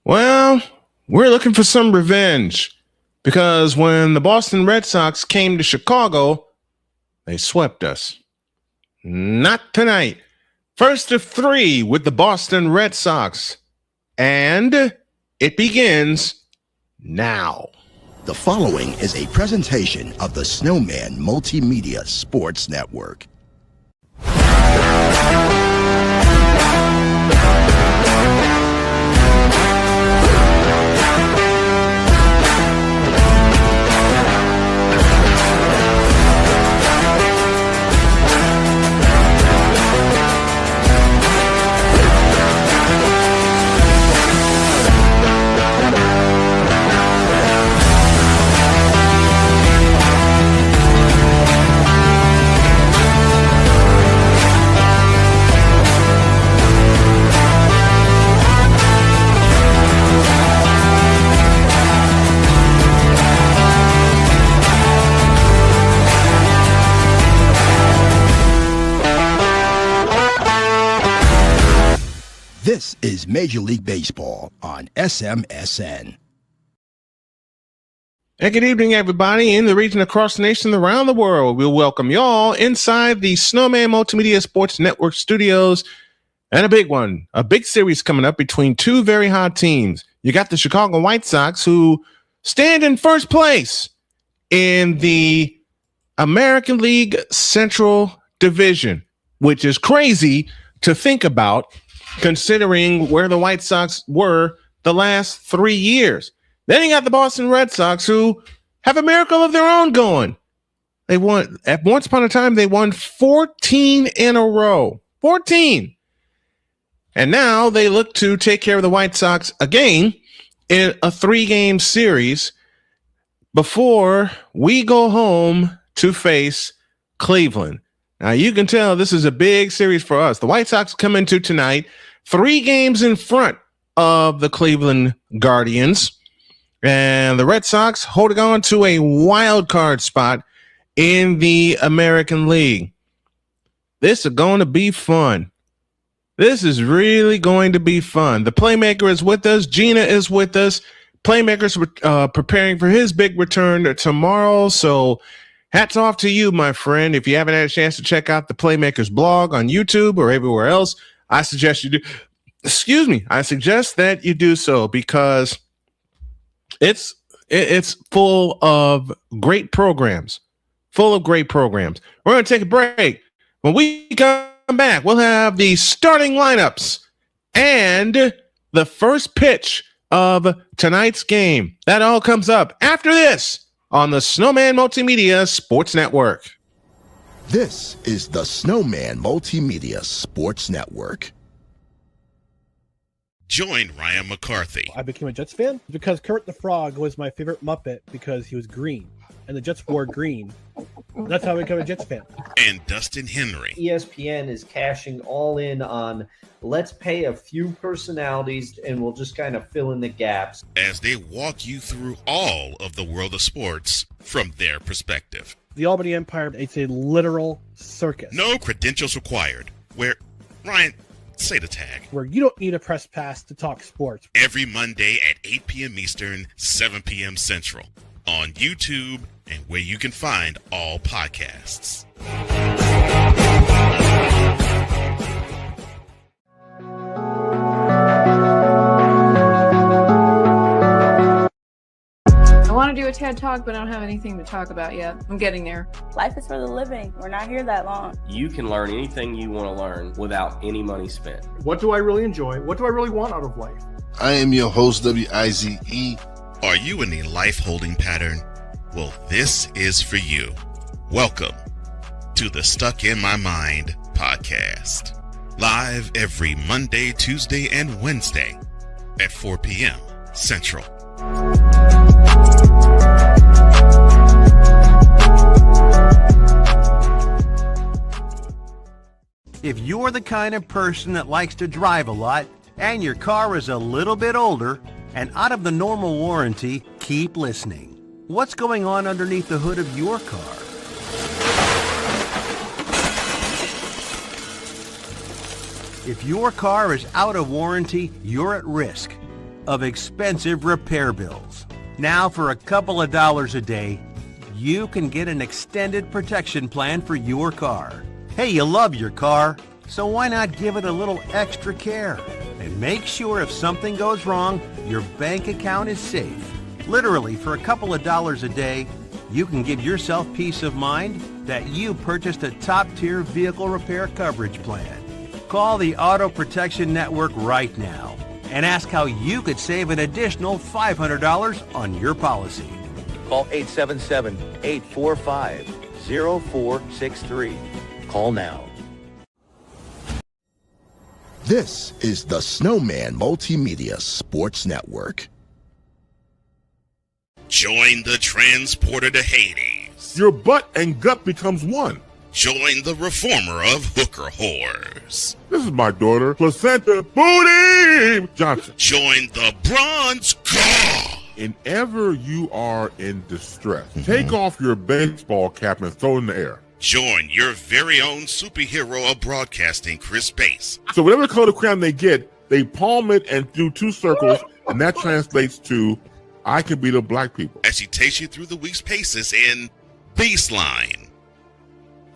Well, we're looking for some revenge because when the Boston Red Sox came to Chicago, they swept us. Not tonight. First of three with the Boston Red Sox. And it begins now. The following is a presentation of the Snowman Multimedia Sports Network. This is Major League Baseball on SMSN. And good evening, everybody in the region, across the nation, around the world. We'll welcome you all inside the Snowman Multimedia Sports Network studios. And a big one, a big series coming up between two very hot teams. You got the Chicago White Sox, who stand in first place in the American League Central Division, which is crazy to think about, considering where the White Sox were the last 3 years. Then you got the Boston Red Sox, who have a miracle of their own going. They won, at once upon a time, they won 14 in a row. 14. And now they look to take care of the White Sox again in a 3-game series before we go home to face Cleveland. Now, you can tell this is a big series for us. The White Sox come into tonight 3 games in front of the Cleveland Guardians, and the Red Sox holding on to a wild card spot in the American League. This is going to be fun. This is really going to be fun. The Playmaker is with us. Gina is with us. Playmaker's preparing for his big return tomorrow, so hats off to you, my friend. If you haven't had a chance to check out the Playmaker's blog on YouTube or everywhere else, I suggest you do. I suggest that you do so because it's full of great programs. Full of great programs. We're going to take a break. When we come back, we'll have the starting lineups and the first pitch of tonight's game. That all comes up after this on the Snowman Multimedia Sports Network. This is the Snowman Multimedia Sports Network. Join Ryan McCarthy. I became a Jets fan because Kurt the Frog was my favorite Muppet because he was green, and the Jets wore green. That's how I became a Jets fan. And Dustin Henry. ESPN is cashing all in on let's pay a few personalities and we'll just kind of fill in the gaps. As they walk you through all of the world of sports from their perspective. The Albany Empire, it's a literal circus. No credentials required. Where, Ryan, say the tag. Where you don't need a press pass to talk sports. Every Monday at 8 p.m. Eastern, 7 p.m. Central. on YouTube and where you can find all podcasts. I want to do a TED Talk, but I don't have anything to talk about yet. I'm getting there. Life is for the living. We're not here that long. You can learn anything you want to learn without any money spent. What do I really enjoy? What do I really want out of life? I am your host, WIZE. Are you in a life-holding pattern? Well, this is for you. Welcome to the Stuck in My Mind podcast. Live every Monday, Tuesday, and Wednesday at 4 p.m. Central. If you're the kind of person that likes to drive a lot and your car is a little bit older and out of the normal warranty, keep listening. What's going on underneath the hood of your car? If your car is out of warranty, you're at risk of expensive repair bills. Now, for a couple of dollars a day, you can get an extended protection plan for your car. Hey, you love your car, so why not give it a little extra care and make sure if something goes wrong, your bank account is safe. Literally, for a couple of dollars a day, you can give yourself peace of mind that you purchased a top-tier vehicle repair coverage plan. Call the Auto Protection Network right now and ask how you could save an additional $500 on your policy. Call 877-845-0463. Call now. This is the Snowman Multimedia Sports Network. Join the transporter to Hades. Your butt and gut becomes one. Join the reformer of hooker whores. This is my daughter, Placenta Booty Johnson. Join the bronze god. Whenever you are in distress, take off your baseball cap and throw it in the air. Join your very own superhero of broadcasting, Chris Bass. So whatever color crayon they get, they palm it and do two circles, and that translates to, I can beat up black people. As he takes you through the week's paces in Baseline.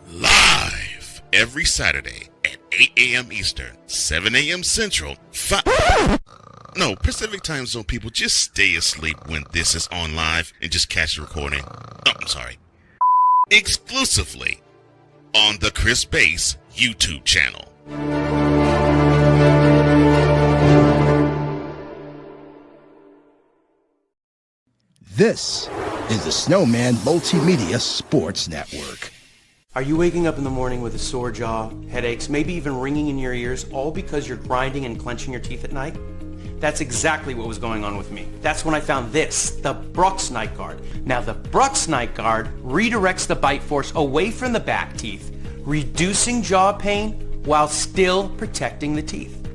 Live every Saturday at 8 a.m. Eastern, 7 a.m. Central, Pacific Time Zone people, just stay asleep when this is on live and just catch the recording. Exclusively on the Chris Bass YouTube channel. This is the Snowman Multimedia Sports Network. Are you waking up in the morning with a sore jaw, headaches, maybe even ringing in your ears, all because you're grinding and clenching your teeth at night? That's exactly what was going on with me. That's when I found this, the Brux Night Guard. Now, the Brux Night Guard redirects the bite force away from the back teeth, reducing jaw pain while still protecting the teeth.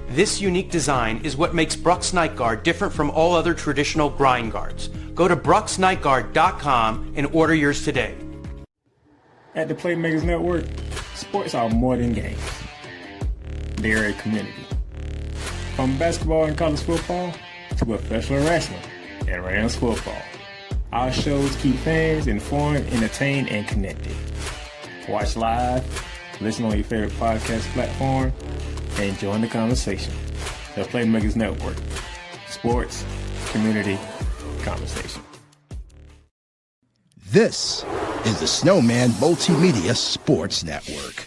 This unique design is what makes Brux Night Guard different from all other traditional grind guards. Go to BruxNightGuard.com and order yours today. At the Playmakers Network, sports are more than games. They're a community. From basketball and college football to professional wrestling and Rams football, our shows keep fans informed, entertained, and connected. Watch live, listen on your favorite podcast platform, and join the conversation. The Playmakers Network. Sports, community, conversation. This is the Snowman Multimedia Sports Network.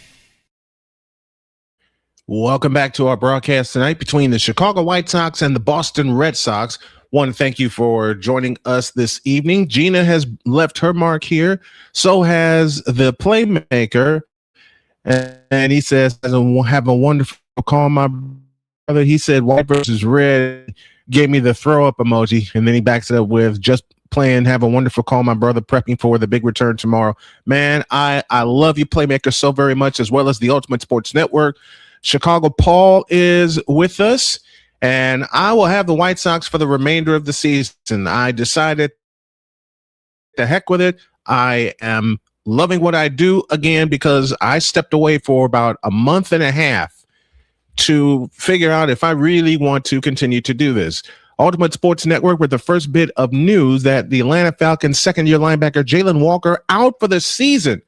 Welcome back to our broadcast tonight between the Chicago White Sox and the Boston Red Sox. Want to thank you for joining us this evening. Gina has left her mark here. So has the Playmaker. And he says, have a wonderful call, my brother. He said, white versus red, gave me the throw up emoji. And then he backs it up with just playing, have a wonderful call, my brother, prepping for the big return tomorrow. Man, I love you, Playmaker, so very much, as well as the Ultimate Sports Network. Chicago Paul is with us, and I will have the White Sox for the remainder of the season. I decided, the heck with it. I am loving what I do again because I stepped away for about a month and a half to figure out if I really want to continue to do this. Ultimate Sports Network with the first bit of news that the Atlanta Falcons second-year linebacker Jalen Walker out for the season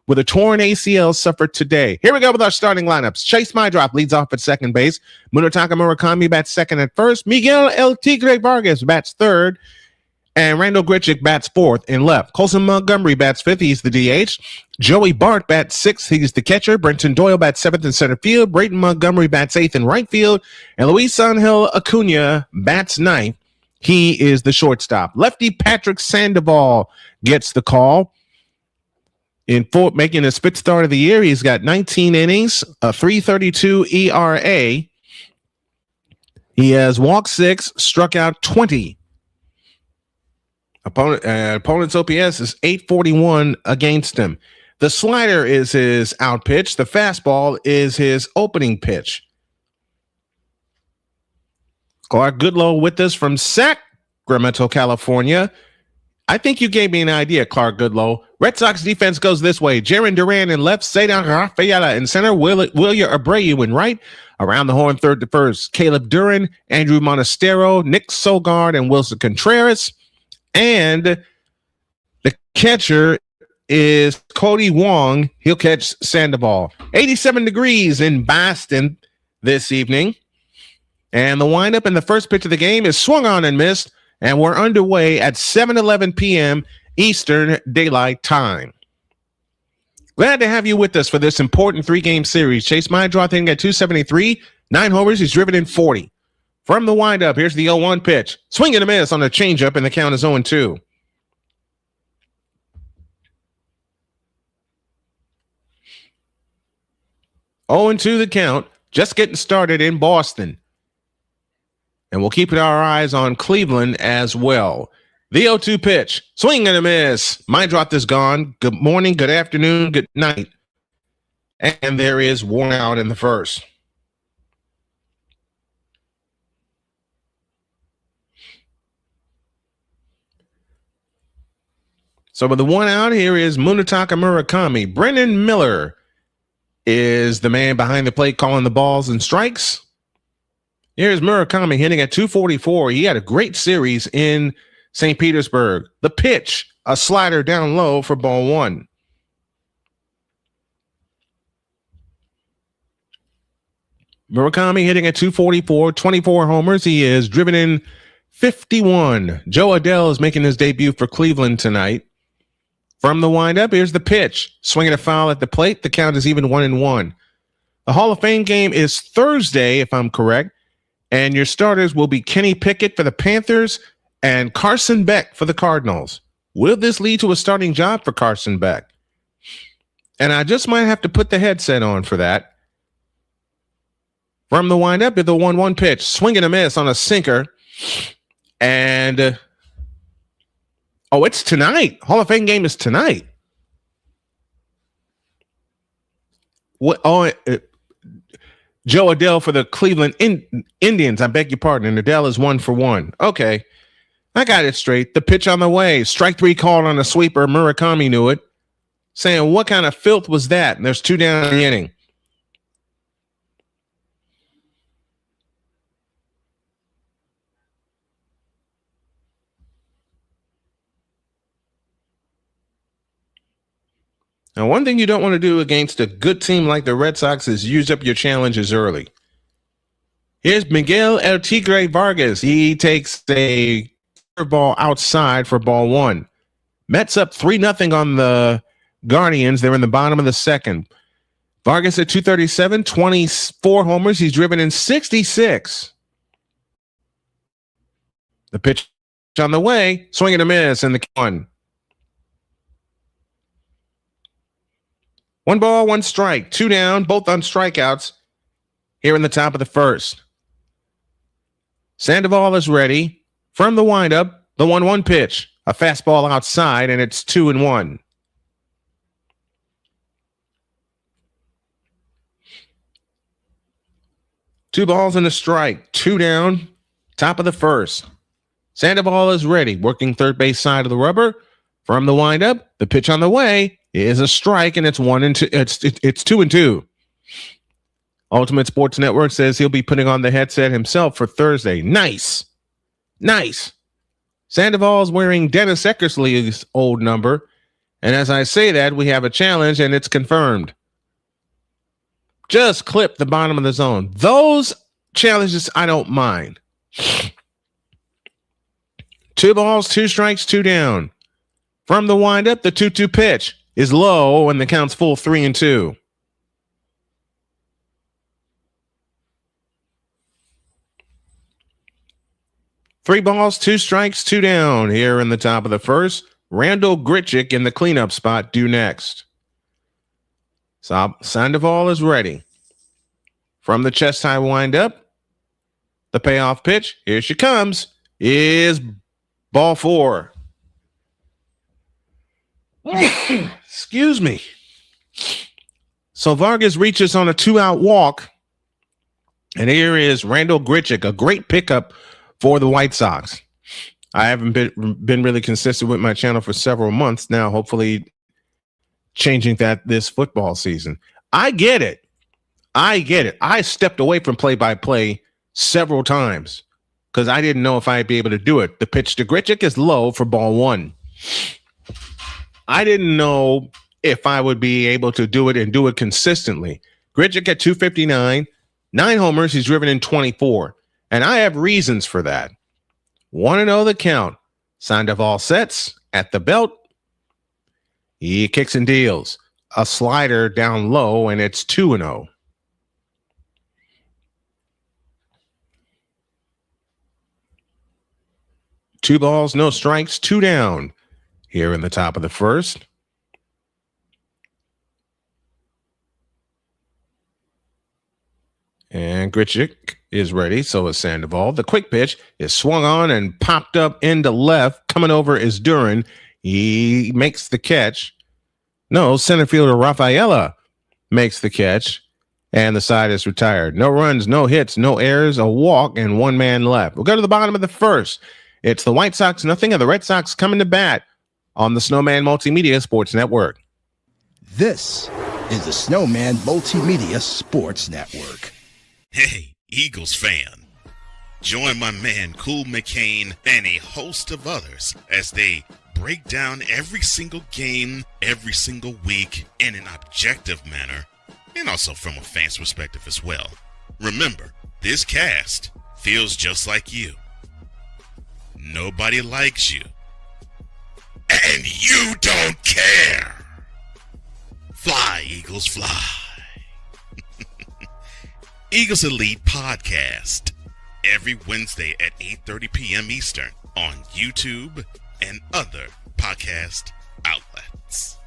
with a torn ACL suffered today. Here we go with our starting lineups. Chase Mydrop leads off at second base. Munetaka Murakami bats second at first. Miguel El Tigre Vargas bats third. And Randall Grichuk bats fourth in left. Colson Montgomery bats fifth. He's the DH. Joey Bart bats sixth. He's the catcher. Brenton Doyle bats seventh in center field. Brayton Montgomery bats eighth in right field. And Luis Angel Acuna bats ninth. He is the shortstop. Lefty Patrick Sandoval gets the call. Making his fifth start of the year, he's got 19 innings, a 3.32 ERA. He has walked 6, struck out 20. Opponent's OPS is 841 against him. The slider is his out pitch. The fastball is his opening pitch. Clark Goodlow with us from Sacramento, California. I think you gave me an idea, Clark Goodlow. Red Sox defense goes this way. Jaron Duran in left, Cedar Rafaela in center, William Abreu in right. Around the horn, third to first, Caleb Duran, Andrew Monastero, Nick Sogard, and Wilson Contreras. And the catcher is Cody Wong. He'll catch Sandoval. 87 degrees in Boston this evening. And the windup in the first pitch of the game is swung on and missed. And we're underway at 7:11 p.m. Eastern Daylight Time. Glad to have you with us for this important 3-game series. Chase Mydrop hitting at 273, 9 homers. He's driven in 40. From the windup, here's the 0-1 pitch. Swing and a miss on a changeup, and the count is 0-2. Oh, and 2 the count. Just getting started in Boston. And we'll keep our eyes on Cleveland as well. The 0-2 pitch. Swing and a miss. Mydrop is gone. Good morning, good afternoon, good night. And there is one out in the first. So with the one out, here is Munetaka Murakami. Brendan Miller is the man behind the plate calling the balls and strikes. Here's Murakami hitting at 244. He had a great series in St. Petersburg. The pitch, a slider down low for ball 1. Murakami hitting at 244, 24 homers. He is driven in 51. Joe Adell is making his debut for Cleveland tonight. From the windup, here's the pitch. Swinging a foul at the plate. The count is even 1-1. The Hall of Fame game is Thursday, if I'm correct. And your starters will be Kenny Pickett for the Panthers and Carson Beck for the Cardinals. Will this lead to a starting job for Carson Beck? And I just might have to put the headset on for that. From the windup, the 1-1 pitch. Swing and a miss on a sinker. And, it's tonight. Hall of Fame game is tonight. What? Joe Adell for the Cleveland Indians. I beg your pardon. And Adell is 1-for-1. Okay. I got it straight. The pitch on the way. Strike 3 called on a sweeper. Murakami knew it. Saying, what kind of filth was that? And there's 2 down in the inning. Now, one thing you don't want to do against a good team like the Red Sox is use up your challenges early. Here's Miguel El Tigre Vargas. He takes a curveball outside for ball 1. Mets up 3-0 on the Guardians. They're in the bottom of the second. Vargas at 237, 24 homers. He's driven in 66. The pitch on the way. Swing and a miss in the 1. 1 ball, 1 strike, 2 down, both on strikeouts here in the top of the first. Sandoval is ready. From the windup, the 1-1 pitch, a fastball outside, and it's 2-1. Two balls and a strike, 2 down, top of the first. Sandoval is ready, working third base side of the rubber. From the windup, the pitch on the way is a strike, and it's 1-2. It's 2-2. Ultimate Sports Network says he'll be putting on the headset himself for Thursday. Nice. Nice. Sandoval's wearing Dennis Eckersley's old number. And as I say that, we have a challenge, and it's confirmed. Just clip the bottom of the zone. Those challenges I don't mind. 2 balls, 2 strikes, 2 down. From the windup, the 2-2 pitch is low, and the count's full 3-2. Three balls, 2 strikes, 2 down. Here in the top of the first, Randall Grichuk in the cleanup spot due next. Sandoval is ready. From the chest high windup, the payoff pitch, here she comes, is ball 4. Excuse me. So Vargas reaches on a 2-out walk, and here is Randall Grichuk, a great pickup for the White Sox. I haven't been really consistent with my channel for several months now, hopefully changing that this football season. I get it. I stepped away from play-by-play several times because I didn't know if I'd be able to do it. The pitch to Grichuk is low for ball 1. I didn't know if I would be able to do it and do it consistently. Grichuk at 259, 9 homers, he's driven in 24. And I have reasons for that. 1-0 the count. Sandoval sets at the belt. He kicks and deals. A slider down low, and it's 2-0. Two balls, no strikes, 2 down. Here in the top of the first. And Grichuk is ready. So is Sandoval. The quick pitch is swung on and popped up into left. Coming over is Duran. He makes the catch. No, center fielder Rafaela makes the catch. And the side is retired. No runs, no hits, no errors, a walk, and 1 man left. We'll go to the bottom of the first. It's the White Sox, nothing, and the Red Sox coming to bat on the Snowman Multimedia Sports Network. This is the Snowman Multimedia Sports Network. Hey, Eagles fan. Join my man Cool McCain and a host of others as they break down every single game, every single week in an objective manner, and also from a fan's perspective as well. Remember, this cast feels just like you. Nobody likes you. And you don't care. Fly, Eagles, fly. Eagles Elite Podcast. Every Wednesday at 8:30 p.m. Eastern on YouTube and other podcast outlets.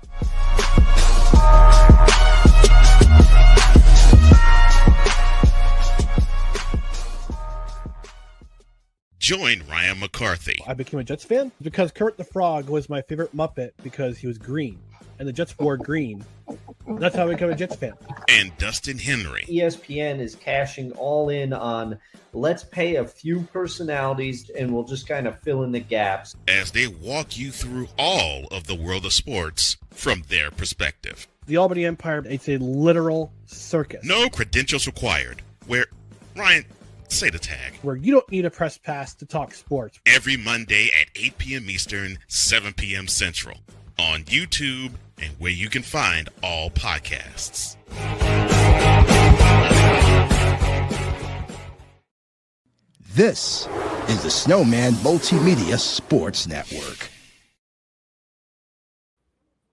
Join Ryan McCarthy. I became a Jets fan because Kurt the Frog was my favorite Muppet because he was green, and the Jets wore green. That's how I became a Jets fan. And Dustin Henry. ESPN is cashing all in on let's pay a few personalities and we'll just kind of fill in the gaps. As they walk you through all of the world of sports from their perspective. The Albany Empire, it's a literal circus. No credentials required. Where, Ryan, say the tag. Where you don't need a press pass to talk sports. Every Monday at 8 p.m. Eastern, 7 p.m. Central. On YouTube and where you can find all podcasts. This is the Snowman Multimedia Sports Network.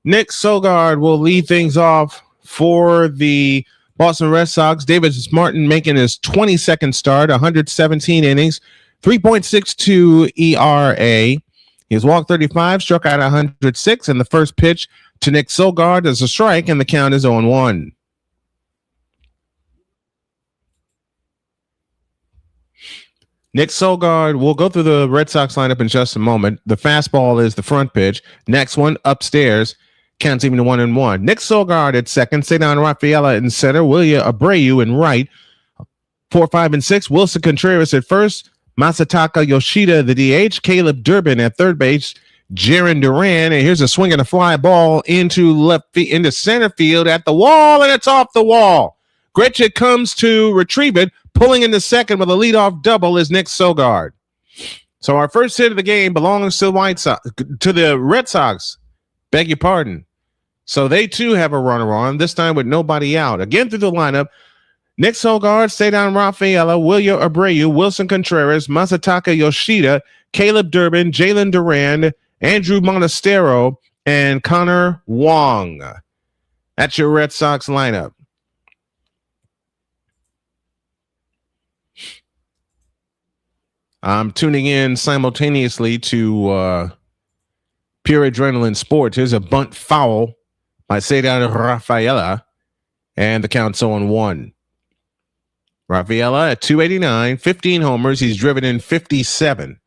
Nick Sogard will lead things off for the Boston Red Sox. David Martin making his 22nd start, 117 innings, 3.62 ERA. He's walked 35, struck out 106, and the first pitch to Nick Sogard is a strike, and the count is 0-1. Nick Sogard, we'll go through the Red Sox lineup in just a moment. The fastball is the front pitch. Next one, upstairs, counts even to 1-1. Nick Sogard at second, Cedar Rafaela in center, William Abreu in right, 4, 5, and 6, Wilson Contreras at first, Masataka Yoshida, the DH, Caleb Durbin at third base, Jaron Duran, and here's a swing and a fly ball into center field at the wall, and it's off the wall. Grichuk comes to retrieve it, pulling into second with a leadoff double is Nick Sogard. So our first hit of the game belongs to the Red Sox. Beg your pardon. So they too have a runner on, this time with nobody out. Again through the lineup, Nick Sogard, Cedar Rafaela, William Abreu, Wilson Contreras, Masataka Yoshida, Caleb Durbin, Jalen Duran, Andrew Monastero, and Connor Wong. That's your Red Sox lineup. I'm tuning in simultaneously to Pure Adrenaline Sports. Here's a bunt foul by Cedar Rafaela, and the count's 0-1. Rafaela at 289, 15 homers. He's driven in 57.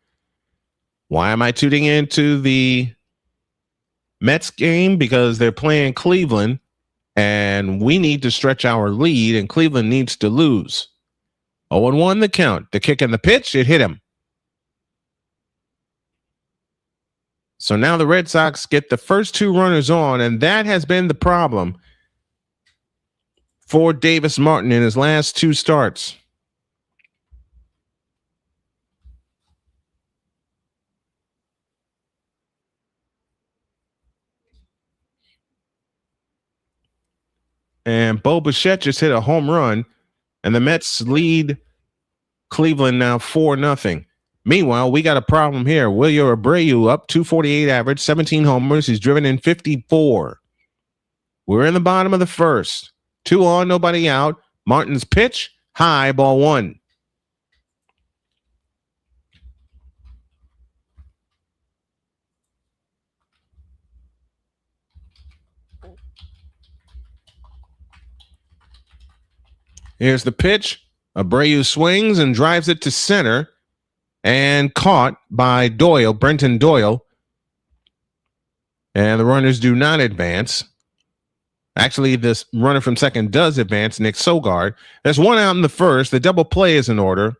Why am I tuning into the Mets game? Because they're playing Cleveland, and we need to stretch our lead, and Cleveland needs to lose. 0-1 the count. The kick and the pitch, it hit him. So now the Red Sox get the first two runners on, and that has been the problem for Davis Martin in his last two starts. And Bo Bichette just hit a home run, and the Mets lead Cleveland now 4-0. Meanwhile, we got a problem here. William Abreu up 248 average, 17 homers. He's driven in 54. We're in the bottom of the first. 2 on, nobody out. Martin's pitch, high, ball 1. Here's the pitch. Abreu swings and drives it to center and caught by Doyle, Brenton Doyle. And the runners do not advance. Actually, this runner from second does advance, Nick Sogard. There's one out in the first. The double play is in order.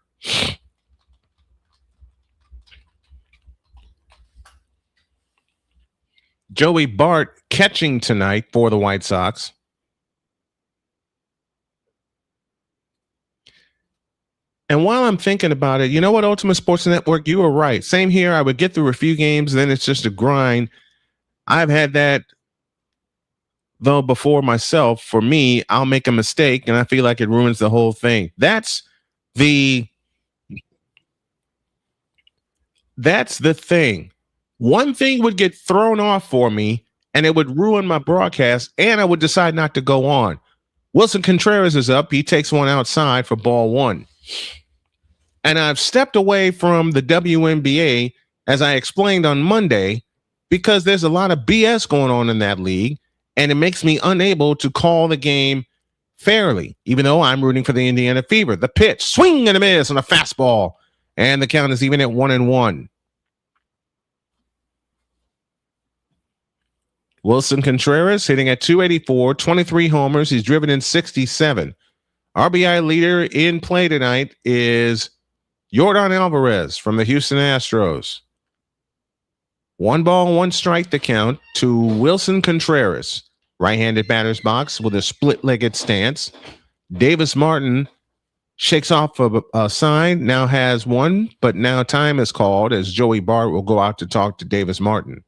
Joey Bart catching tonight for the White Sox. And while I'm thinking about it, you know what, Ultimate Sports Network, you were right. Same here. I would get through a few games, then it's just a grind. I've had that, though, before myself. For me, I'll make a mistake, and I feel like it ruins the whole thing. That's the thing. One thing would get thrown off for me, and it would ruin my broadcast, and I would decide not to go on. Wilson Contreras is up. He takes one outside for ball 1. And I've stepped away from the WNBA, as I explained on Monday, because there's a lot of BS going on in that league, and it makes me unable to call the game fairly, even though I'm rooting for the Indiana Fever. The pitch, swing and a miss on a fastball, and the count is even at 1-1. Wilson Contreras hitting at 284, 23 homers. He's driven in 67. RBI leader in play tonight is Yordan Alvarez from the Houston Astros. 1 ball, 1 strike the count to Wilson Contreras. Right-handed batter's box with a split-legged stance. Davis Martin shakes off a sign, now has one, but now time is called as Joey Bart will go out to talk to Davis Martin.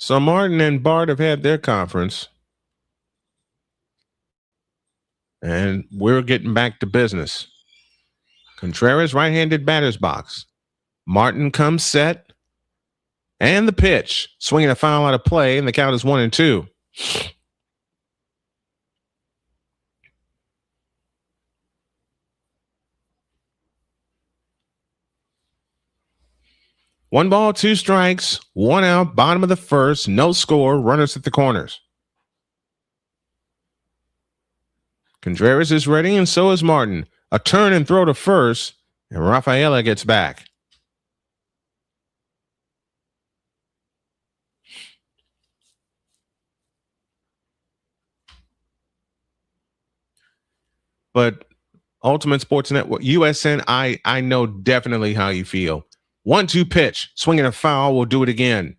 So Martin and Bart have had their conference, and we're getting back to business. Contreras, right-handed batter's box. Martin comes set, and the pitch, swinging a foul out of play, and the count is 1-2. One ball, 2 strikes, 1 out, bottom of the first, no score, runners at the corners. Contreras is ready, and so is Martin. A turn and throw to first, and Rafaela gets back. but Ultimate Sports Network, USN, I know definitely how you feel. 1-2 pitch, swinging a foul, we'll do it again.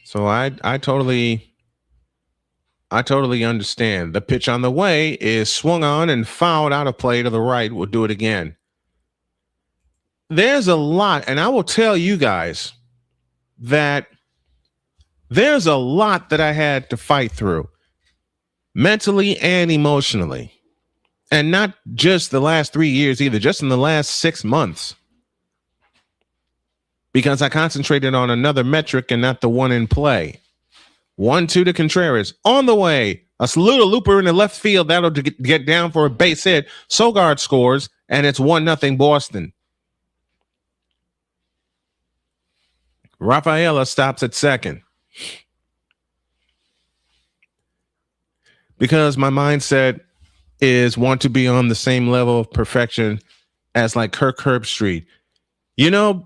So I totally understand. The pitch on the way is swung on and fouled out of play to the right. We'll do it again. There's a lot, and I will tell you guys that there's a lot that I had to fight through mentally and emotionally. And not just the last 3 years either, just in the last 6 months. Because I concentrated on another metric and not the one in play. 1-2 to Contreras. On the way, a little looper in the left field. That'll get down for a base hit. Sogard scores, and it's 1-0 Boston. Rafaela stops at second. Because my mindset is want to be on the same level of perfection as like Kirk Herbstreit. You know,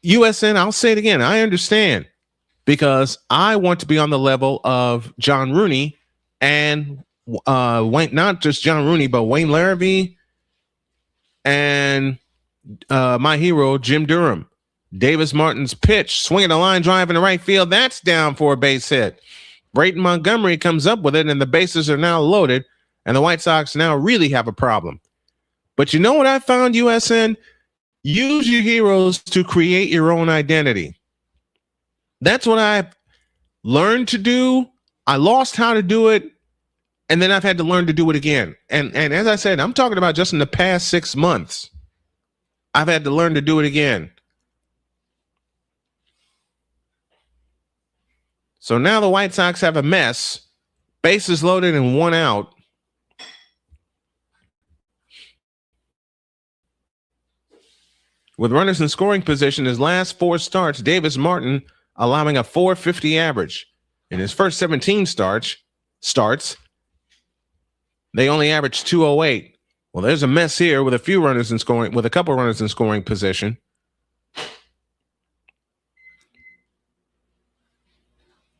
USN, I'll say it again. I understand because I want to be on the level of John Rooney and Wayne, not just John Rooney, but Wayne Larrabee and my hero, Jim Durham. Davis Martin's pitch, swinging a line drive in the right field. That's down for a base hit. Brayton Montgomery comes up with it, and the bases are now loaded, and the White Sox now really have a problem. But you know what I found, USN? Use your heroes to create your own identity. That's what I learned to do. I lost how to do it, and then I've had to learn to do it again. And as I said, I'm talking about just in the past 6 months. I've had to learn to do it again. So now the White Sox have a mess. Bases loaded and 1 out. With runners in scoring position, his last 4 starts, Davis Martin allowing a .450 average. In his first 17 starts, they only averaged .208. Well, there's a mess here with a couple runners in scoring position.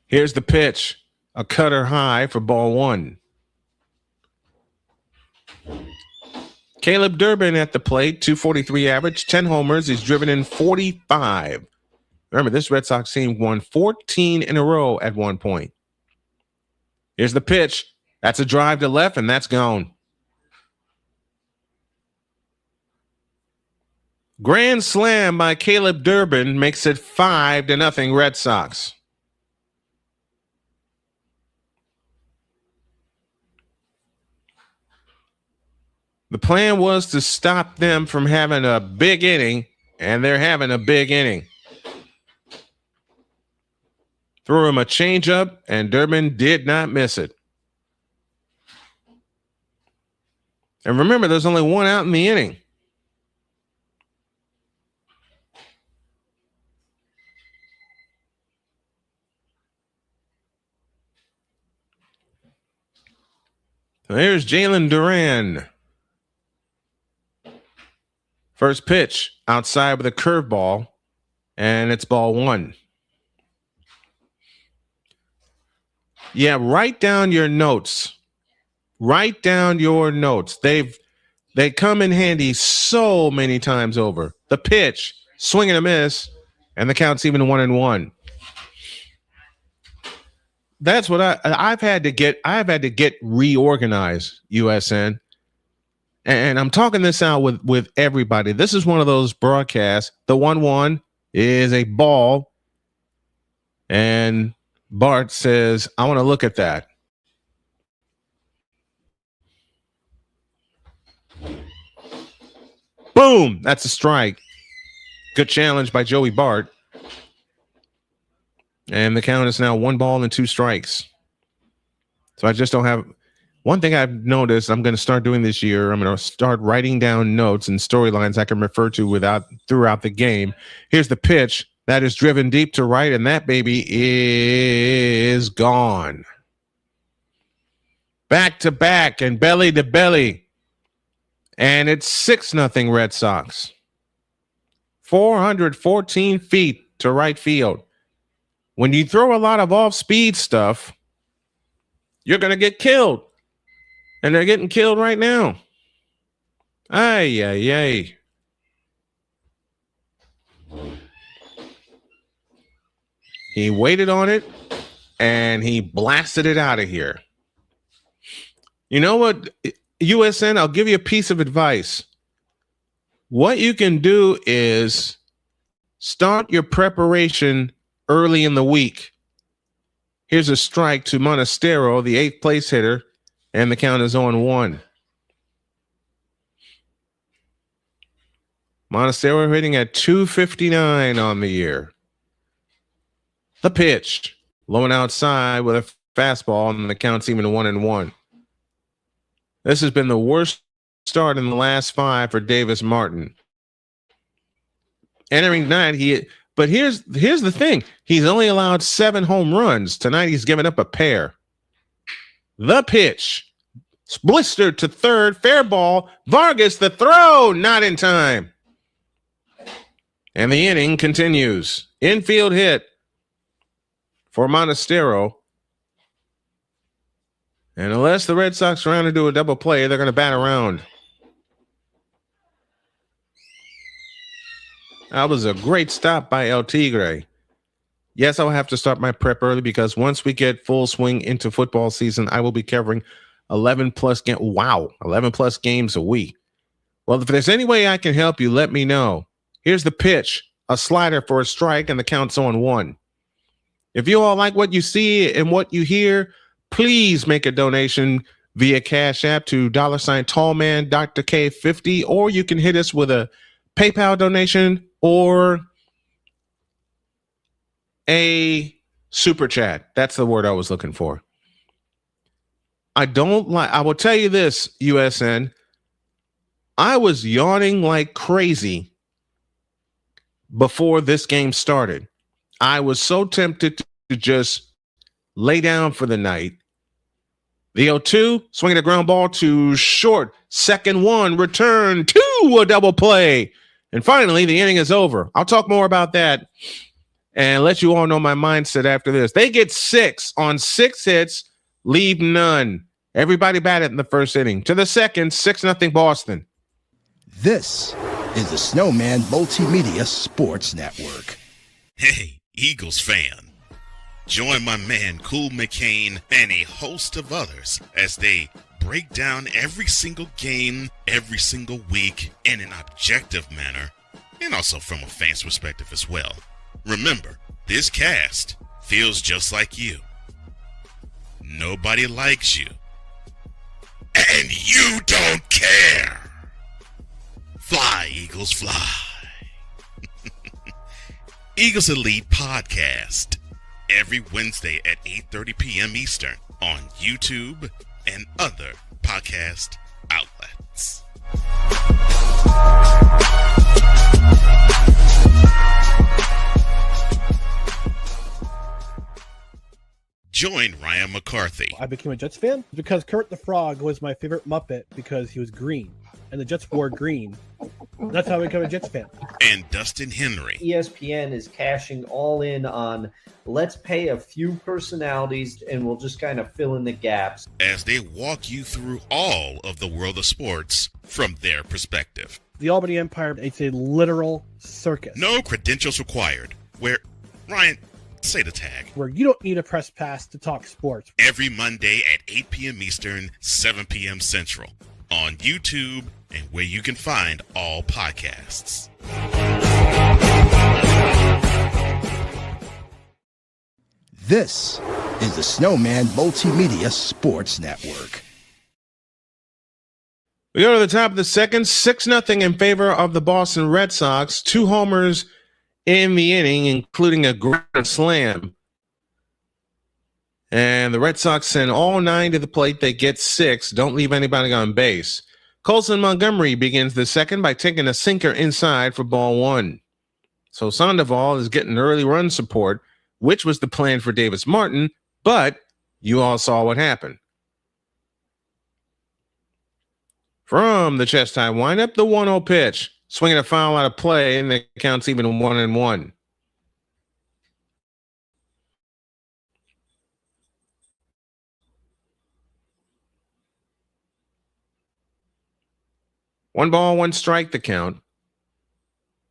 Here's the pitch, a cutter high for ball 1. Caleb Durbin at the plate, .243 average, 10 homers. He's driven in 45. Remember, this Red Sox team won 14 in a row at one point. Here's the pitch. That's a drive to left, and that's gone. Grand slam by Caleb Durbin makes it 5-0 Red Sox. The plan was to stop them from having a big inning, and they're having a big inning. Threw him a changeup, and Durbin did not miss it. And remember, there's only 1 out in the inning. So here's Jalen Duran. First pitch outside with a curveball, and it's ball 1. Yeah, write down your notes. Write down your notes. They come in handy so many times over. The pitch, swing and a miss, and the count's even 1-1. That's what I've had to get reorganized, USN. And I'm talking this out with everybody. This is one of those broadcasts. The 1-1 is a ball. And Bart says, I want to look at that. Boom! That's a strike. Good challenge by Joey Bart. And the count is now 1 ball and 2 strikes. So I just don't have... One thing I've noticed I'm going to start doing this year, I'm going to start writing down notes and storylines I can refer to throughout the game. Here's the pitch. That is driven deep to right, and that baby is gone. back to back and belly to belly. And it's 6-0 Red Sox. 414 feet to right field. When you throw a lot of off-speed stuff, you're going to get killed. And they're getting killed right now. Ay, ay, ay. He waited on it, and he blasted it out of here. You know what, USN, I'll give you a piece of advice. What you can do is start your preparation early in the week. Here's a strike to Montestero, the 8th place hitter, and the count is 0-1. Montestero hitting at 259 on the year. The pitch, low and outside with a fastball, and the count's even 1-1. This has been the worst start in the last 5 for Davis Martin. Entering tonight, but here's the thing. He's only allowed 7 home runs. Tonight he's given up a pair. The pitch, blistered to third, fair ball. Vargas, the throw, not in time. And the inning continues. Infield hit for Montestero. And unless the Red Sox are around to do a double play, they're going to bat around. That was a great stop by El Tigre. Yes, I'll have to start my prep early because once we get full swing into football season, I will be covering 11 plus games a week. Well, if there's any way I can help you, let me know. Here's the pitch, a slider for a strike, and the count's 0-1. If you all like what you see and what you hear, please make a donation via Cash App to $Tallman Dr. K50, or you can hit us with a PayPal donation or a super chat. That's the word I was looking for. I will tell you this, USN. I was yawning like crazy before this game started. I was so tempted to just lay down for the night. The 0-2, swinging a ground ball to short. Second one, return to a double play. And finally, the inning is over. I'll talk more about that and let you all know my mindset after this. They get 6 on 6 hits, leave none. Everybody batted in the first inning. To the second, 6-0 Boston. This is the Snowman Multimedia Sports Network. Hey, Eagles fan. Join my man Cool McCain and a host of others as they break down every single game, every single week in an objective manner, and also from a fan's perspective as well. Remember, this cast feels just like you. Nobody likes you. And you don't care. Fly, Eagles, fly. Eagles Elite Podcast. Every Wednesday at 8:30 p.m. Eastern on YouTube and other podcast outlets. Join Ryan McCarthy. I became a Jets fan because Kurt the Frog was my favorite Muppet because he was green, and the Jets wore green. That's how I became a Jets fan. And Dustin Henry. ESPN is cashing all in on let's pay a few personalities and we'll just kind of fill in the gaps. As they walk you through all of the world of sports from their perspective. The Albany Empire, it's a literal circus. No credentials required. Where, Ryan, say the tag. Where you don't need a press pass to talk sports. Every Monday at 8 p.m. Eastern, 7 p.m. Central. On YouTube and where you can find all podcasts. This is the Snowman Multimedia Sports Network. We go to the top of the second, 6-0 in favor of the Boston Red Sox. 2 homers in the inning, including a grand slam. And the Red Sox send all 9 to the plate. They get 6. Don't leave anybody on base. Colson Montgomery begins the second by taking a sinker inside for ball 1. So Sandoval is getting early run support, which was the plan for Davis Martin, but you all saw what happened. From the chest high windup, the 1-0 pitch. Swinging a foul out of play, and the count's even 1-1. One ball, one strike, the count.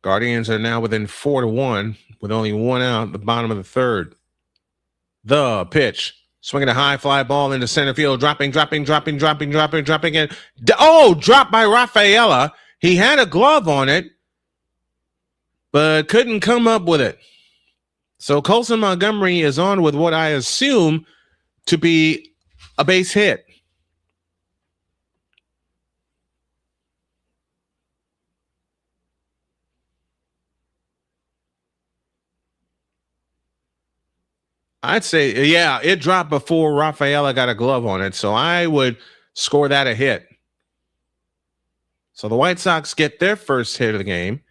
Guardians are now within 4-1 with only one out at the bottom of the third. The pitch. Swinging a high fly ball into center field. Dropping in. Dropped by Rafaela. He had a glove on it, but couldn't come up with it. So Colson Montgomery is on with what I assume to be a base hit. I'd say, yeah, it dropped before Rafaela got a glove on it, so I would score that a hit. So the White Sox get their first hit of the game.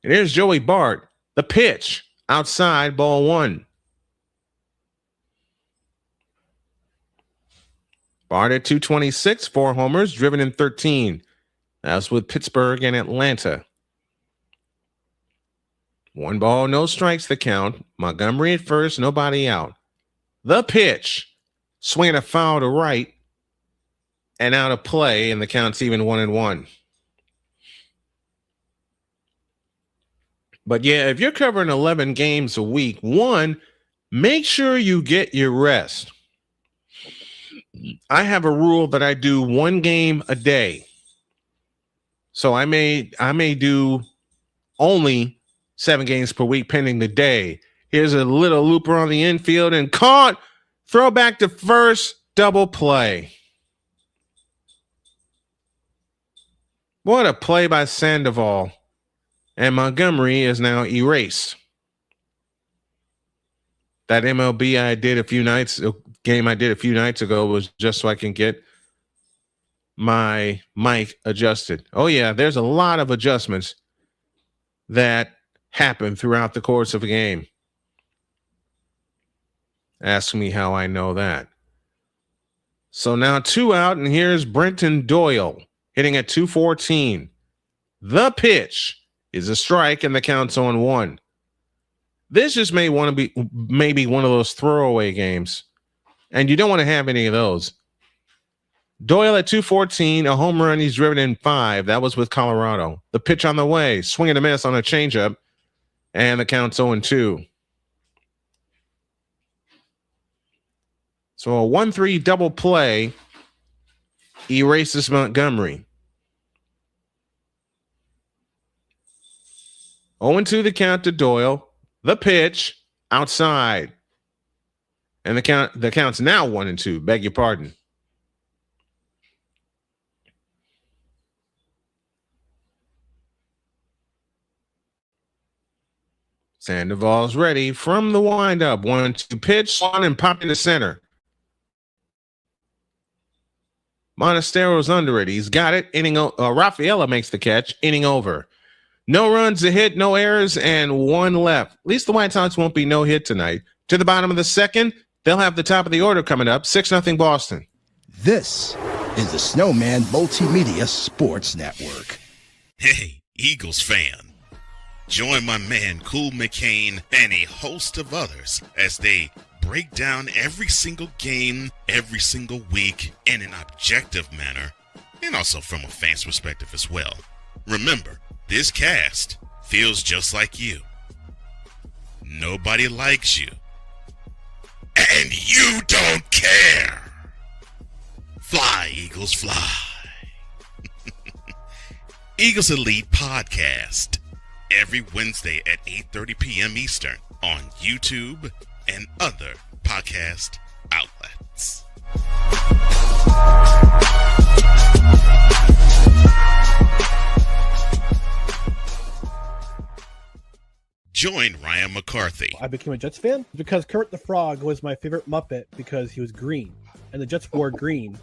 And here's Joey Bart. The pitch. Outside, ball one. Bart at 226, 4 homers, driven in 13. That was with Pittsburgh and Atlanta. 1 ball, no strikes, the count. Montgomery at first, nobody out. The pitch. Swinging a foul to right and out of play, and the count's even 1-1. But yeah, if you're covering 11 games a week, one, make sure you get your rest. I have a rule that I do 1 game a day. So I may do only 7 games per week, pending the day. Here's a little looper on the infield and caught. Throw back to first, double play. What a play by Sandoval. And Montgomery is now erased. That MLB game I did a few nights ago was just so I can get my mic adjusted. Oh yeah, there's a lot of adjustments that happen throughout the course of a game. Ask me how I know that. So now 2 out, and here's Brenton Doyle hitting at 214. The pitch is a strike, and the count's on 1. This just may want to be maybe one of those throwaway games, and you don't want to have any of those. Doyle at 214, a home run. He's driven in 5. That was with Colorado. The pitch on the way, swing and a miss on a changeup, and the count's 0-2. So a 1-3 double play erases Montgomery. 0-2 the count to Doyle. The pitch outside. And the count's now 1-2. Beg your pardon. Sandoval's ready from the windup. 1-2 pitch, on and pop into center. Monastero's under it. He's got it. Rafaela makes the catch. Inning over. No runs, a hit, no errors, and 1 left. At least the White Sox won't be no hit tonight. To the bottom of the second, they'll have the top of the order coming up. 6-0 Boston. This is the Snowman Multimedia Sports Network. Hey, Eagles fan. Join my man Cool McCain and a host of others as they break down every single game, every single week in an objective manner, and also from a fan's perspective as well. Remember, this cast feels just like you. Nobody likes you. And you don't care. Fly, Eagles, fly. Eagles Elite Podcast. Every Wednesday at 8:30 p.m. Eastern on YouTube and other podcast outlets. Join Ryan McCarthy. I became a Jets fan because Kurt the Frog was my favorite Muppet because he was green, and the Jets wore green.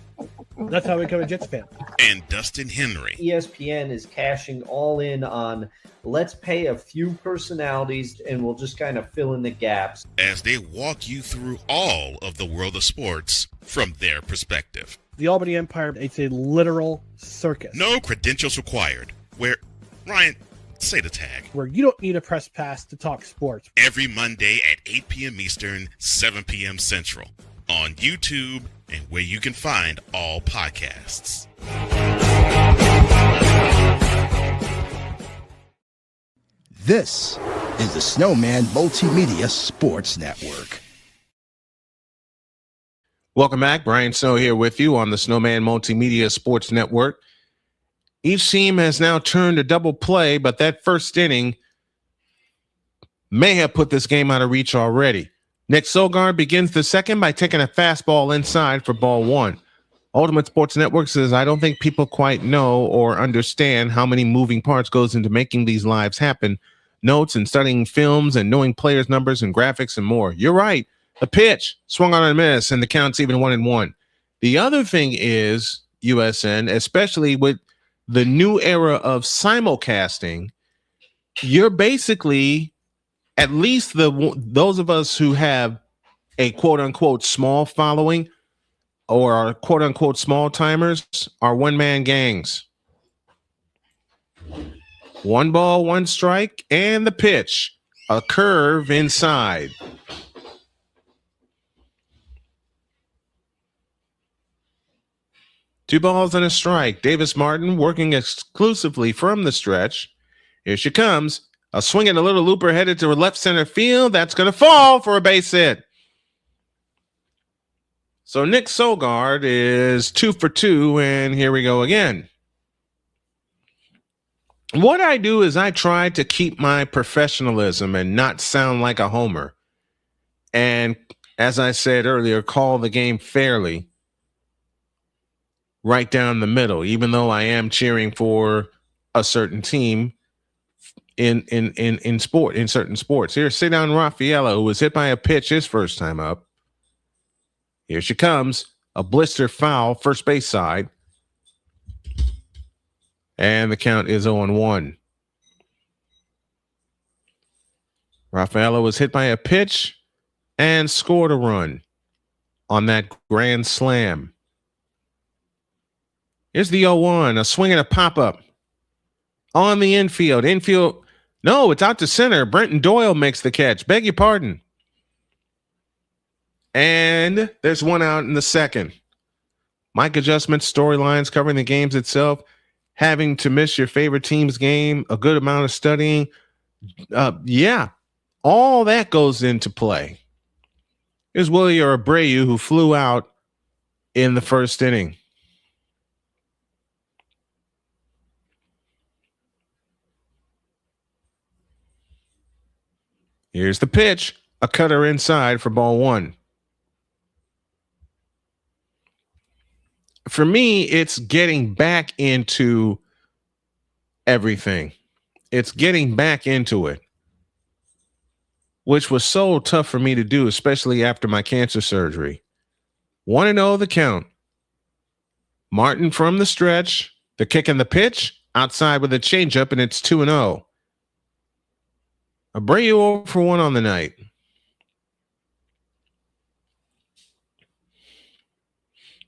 That's how I became a Jets fan. And Dustin Henry. ESPN is cashing all in on let's pay a few personalities and we'll just kind of fill in the gaps as they walk you through all of the world of sports from their perspective. The Albany Empire, it's a literal circus. No credentials required. Where, Ryan, say the tag. Where you don't need a press pass to talk sports. Every Monday at 8 p.m. Eastern, 7 p.m. Central. On YouTube and where you can find all podcasts. This is the Snowman Multimedia Sports Network. Welcome back. Brian Snow here with you on the Snowman Multimedia Sports Network. Each team has now turned a double play, but that first inning may have put this game out of reach already. Nick Sogard begins the second by taking a fastball inside for ball one. Ultimate Sports Network says, I don't think people quite know or understand how many moving parts goes into making these lives happen. Notes and studying films and knowing players' numbers and graphics and more. You're right. A pitch swung on a miss, and the count's even 1-1. The other thing is, USN, especially with the new era of simulcasting, you're basically, at least those of us who have a quote-unquote small following or are quote-unquote small timers are one-man gangs. 1 ball, 1 strike, and the pitch. A curve inside. Two balls and a strike. Davis Martin working exclusively from the stretch. Here she comes. A swing and a little looper headed to left center field. That's going to fall for a base hit. So Nick Sogard is 2 for 2, and here we go again. What I do is I try to keep my professionalism and not sound like a homer. And as I said earlier, call the game fairly. Right down the middle, even though I am cheering for a certain team in certain sports. Here's Cedar Rafaela, who was hit by a pitch his first time up. Here she comes, a blister foul, first base side. And the count is 0-1. Rafaela was hit by a pitch and scored a run on that grand slam. Here's the 0-1, a swing and a pop-up on the infield. No, it's out to center. Brenton Doyle makes the catch. Beg your pardon. And there's one out in the second. Mic adjustments, storylines, covering the games itself, having to miss your favorite team's game, a good amount of studying. All that goes into play. Here's Willie Abreu, who flew out in the first inning. Here's the pitch, a cutter inside for ball one. For me, it's getting back into everything. It's getting back into it, which was so tough for me to do, especially after my cancer surgery. 1-0 the count. Martin from the stretch, the kick and the pitch, outside with a changeup, and it's 2-0. Abreu 0 for 1 on the night.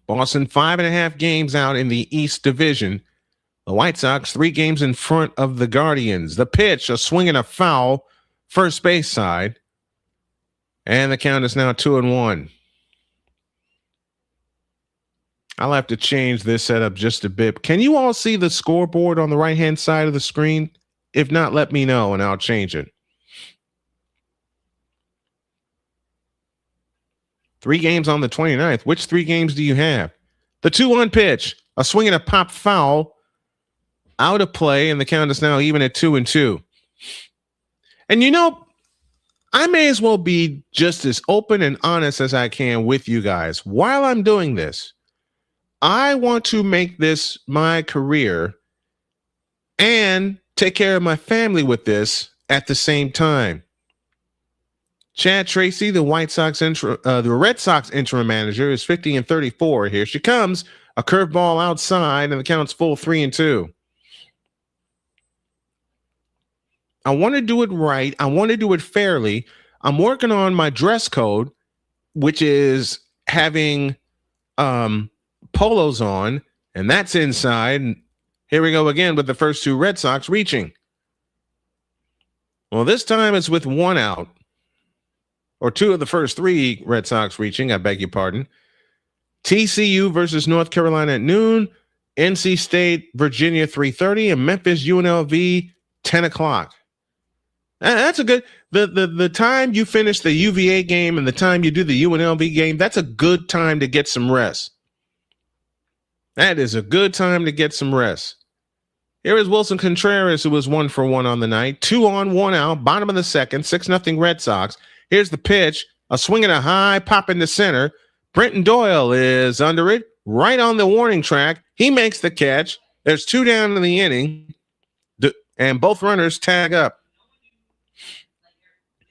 Boston 5.5 games out in the East Division. The White Sox 3 games in front of the Guardians. The pitch, a swing and a foul, first base side. And the count is now 2-1. I'll have to change this setup just a bit. Can you all see the scoreboard on the right-hand side of the screen? If not, let me know and I'll change it. 3 games on the 29th. Which 3 games do you have? The 2-1 pitch, a swing and a pop foul, out of play, and the count is now even at 2-2. And you know, I may as well be just as open and honest as I can with you guys. While I'm doing this, I want to make this my career and take care of my family with this at the same time. Chad Tracy, the Red Sox interim manager, is 50-34. Here she comes, a curveball outside, and the count's full 3-2. I want to do it right. I want to do it fairly. I'm working on my dress code, which is having polos on, and that's inside. And here we go again with the first two Red Sox reaching. Well, this time it's with one out, or two of the first three Red Sox reaching, I beg your pardon. TCU versus North Carolina at noon, NC State, Virginia 3:30, and Memphis UNLV 10 o'clock. That's a good, the time you finish the UVA game and the time you do the UNLV game, that's a good time to get some rest. That is a good time to get some rest. Here is Wilson Contreras, who was 1 for 1 on the night. 2 on, 1 out, bottom of the second, 6-0 Red Sox. Here's the pitch, a swing and a high, pop into center. Brenton Doyle is under it, right on the warning track. He makes the catch. There's 2 down in the inning, and both runners tag up.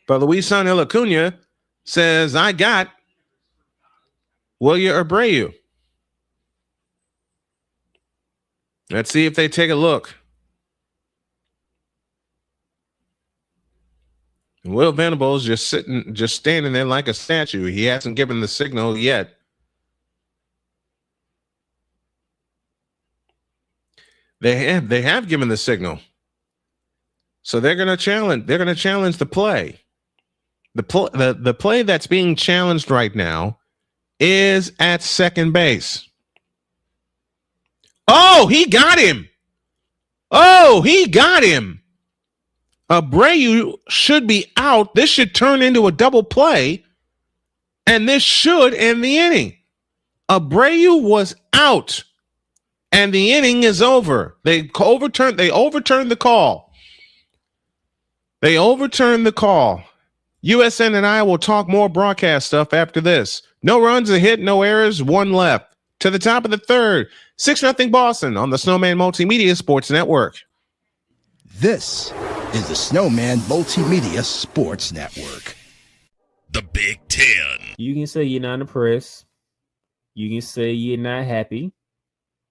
But Luisangel Acuna says, I got Wilyer Abreu. Let's see if they take a look. Will Venables just standing there like a statue. He hasn't given the signal yet. They have given the signal. So they're going to challenge the play. The play that's being challenged right now is at second base. Oh, he got him. Abreu should be out. This should turn into a double play, and this should end the inning. Abreu was out, and the inning is over. They overturned the call. USN and I will talk more broadcast stuff after this. No runs, a hit, no errors, 1 left. To the top of the third, 6-0 Boston on the Snowman Multimedia Sports Network. This is the Snowman Multimedia Sports Network. The Big Ten. You can say you're not impressed. You can say you're not happy.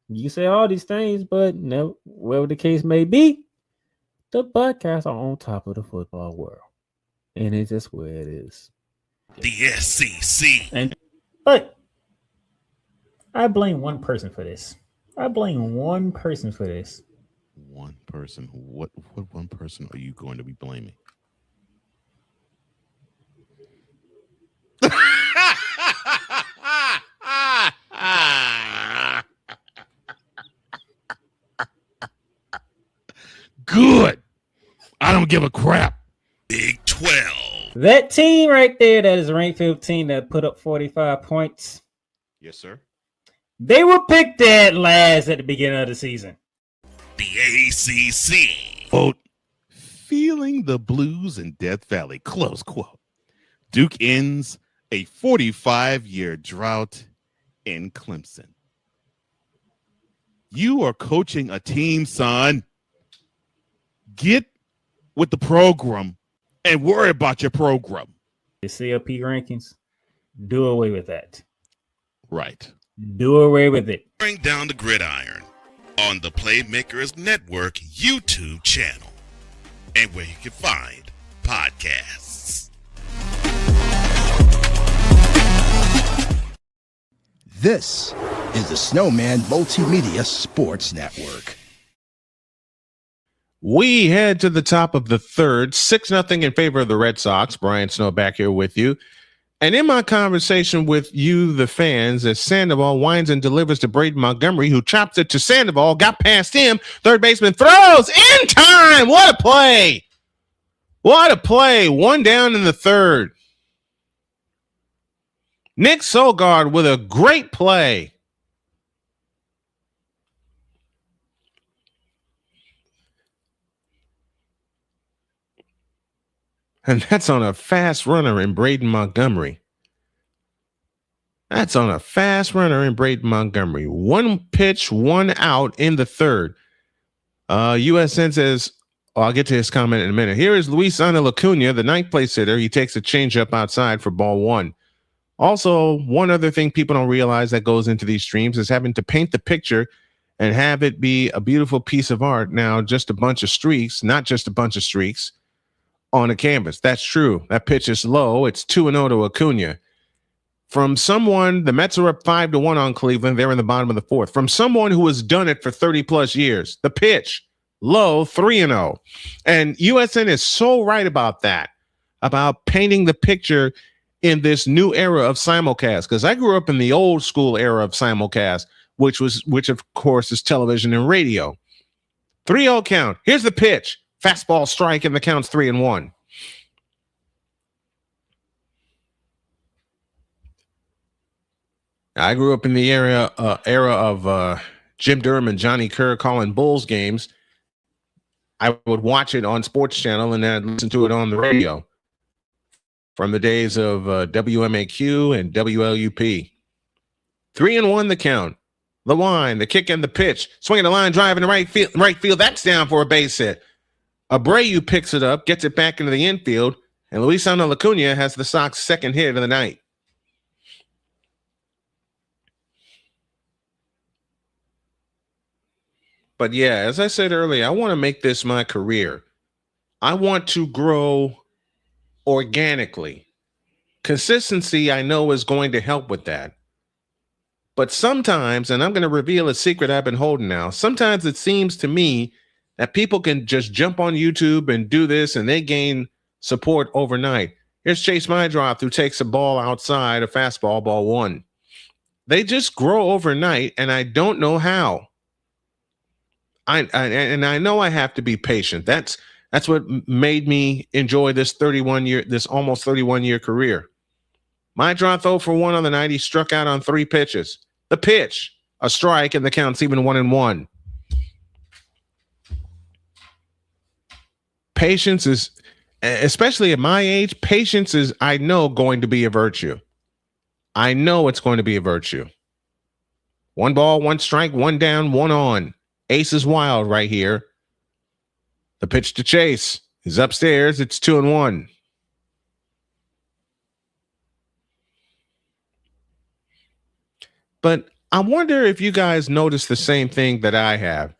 You can say all these things, but no, whatever the case may be, the Buckeyes are on top of the football world. And it's just where it is. The SEC. But I blame one person for this. One person? What one person are you going to be blaming? Good. I don't give a crap. Big 12. That team right there that is ranked 15 that put up 45 points. Yes, sir. They were picked dead last at the beginning of the season. The ACC. Quote, feeling the blues in Death Valley, close quote. Duke ends a 45-year drought in Clemson. You are coaching a team, son. Get with the program and worry about your program. The CLP rankings, do away with that. Right. Do away with it. Bring down the gridiron on the Playmakers Network YouTube channel and where you can find podcasts. This is the Snowman Multimedia Sports Network. We head to the top of the third, 6-0 in favor of the Red Sox. Brian Snow back here with you. And in my conversation with you, the fans, as Sandoval winds and delivers to Braden Montgomery, who chops it to Sandoval, got past him. Third baseman throws in time. What a play. What a play. 1 down in the third. Nick Solgaard with a great play. And that's on a fast runner in Braden Montgomery. One pitch, 1 out in the third. USN says, I'll get to his comment in a minute. Here is Luisangel Acuna, the 9th place hitter. He takes a changeup outside for ball 1. Also, one other thing people don't realize that goes into these streams is having to paint the picture and have it be a beautiful piece of art. Now, just a bunch of streaks, not just a bunch of streaks on a canvas. That's true. That pitch is low. It's 2-0 to Acuna. From someone, the Mets are up 5-1 on Cleveland. They're in the bottom of the fourth. From someone who has done it for 30 plus years. The pitch, low, 3-0. And USN is so right about that, about painting the picture in this new era of simulcast. Because I grew up in the old school era of simulcast, which of course is television and radio. 3-0 count. Here's the pitch. Fastball strike, and the count's 3-1. I grew up in the era of Jim Durham and Johnny Kerr calling Bulls games. I would watch it on Sports Channel and then I'd listen to it on the radio from the days of WMAQ and WLUP. 3-1 the count. The line, the kick, and the pitch. Swinging the line, driving to right field. That's down for a base hit. Abreu picks it up, gets it back into the infield, and Luisano Acuna has the Sox' second hit of the night. But yeah, as I said earlier, I want to make this my career. I want to grow organically. Consistency, I know, is going to help with that. But sometimes, and I'm going to reveal a secret I've been holding now, sometimes it seems to me that people can just jump on YouTube and do this and they gain support overnight. Here's Chase Mydroth, who takes a ball outside, a fastball, ball one. They just grow overnight, and I don't know how. I know I have to be patient. That's what made me enjoy this almost 31-year career. Mydroth 0 for 1 on the night. He struck out on 3 pitches. The pitch, a strike, and the count's even 1-1. Patience is, especially at my age, patience is, I know, going to be a virtue. I know it's going to be a virtue. 1 ball, 1 strike, 1 down, 1 on. Ace is wild right here. The pitch to Chase is upstairs. It's 2-1. But I wonder if you guys notice the same thing that I have,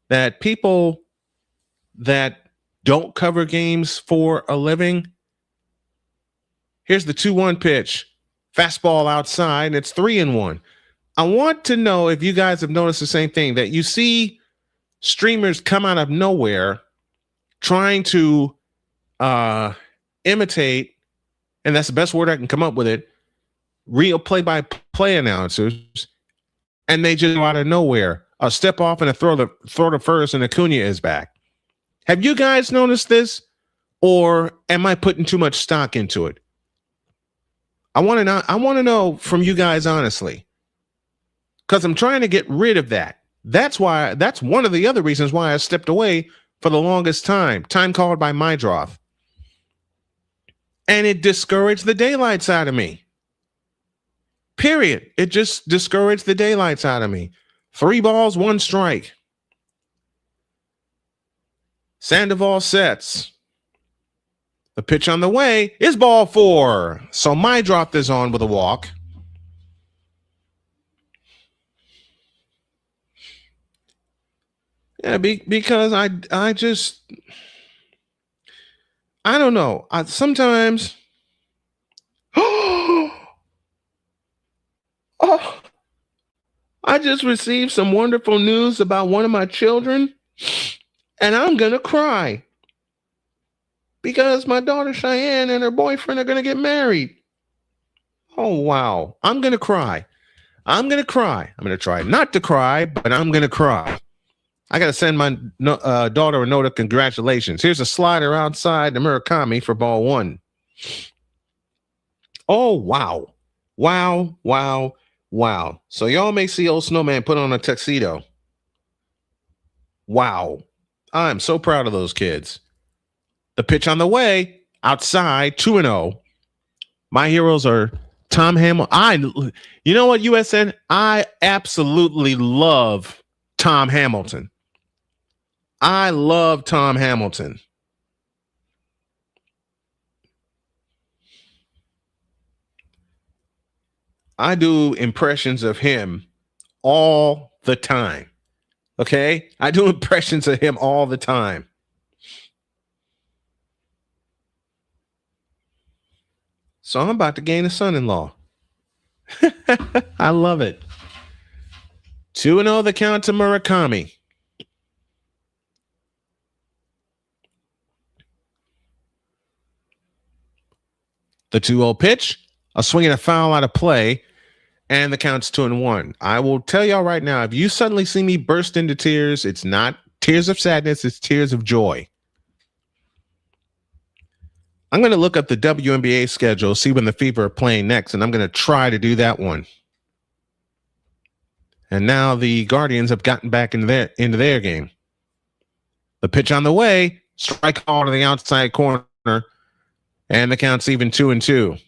that people that don't cover games for a living, here's the 2-1 pitch, fastball outside, and it's 3-1. I want to know if you guys have noticed the same thing, that you see streamers come out of nowhere trying to imitate, and that's the best word I can come up with it, real play-by-play announcers, and they just go out of nowhere. A step off and a throw to first, and Acuna is back. Have you guys noticed this, or am I putting too much stock into it? I want to know from you guys honestly, because I'm trying to get rid of that. That's one of the other reasons why I stepped away for the longest time called by Mydroth. And it discouraged the daylights out of me. Period. It just discouraged the daylights out of me. 3 balls, 1 strike. Sandoval sets. The pitch on the way is ball 4. So Mydroth is on with a walk. Yeah, because I don't know. Sometimes. I just received some wonderful news about one of my children, and I'm going to cry because my daughter Cheyenne and her boyfriend are going to get married. Oh, wow. I'm going to cry. I'm going to try not to cry, but I'm going to cry. I got to send my daughter a note of congratulations. Here's a slider outside the Murakami for ball 1. Oh, wow. Wow, wow, wow. So y'all may see old Snowman put on a tuxedo. Wow. I'm so proud of those kids. The pitch on the way, outside, 2-0. My heroes are Tom Hamilton. You know what, USN? I absolutely love Tom Hamilton. I love Tom Hamilton. I do impressions of him all the time. Okay? I do impressions of him all the time. So I'm about to gain a son-in-law. I love it. 2-0 the count to Murakami. The 2-0 pitch, a swing and a foul out of play, and the count's 2-1. I will tell y'all right now, if you suddenly see me burst into tears, it's not tears of sadness, it's tears of joy. I'm going to look up the WNBA schedule, see when the Fever are playing next, and I'm going to try to do that one. And now the Guardians have gotten back into their game. The pitch on the way, strike call to the outside corner, and the count's even 2-2.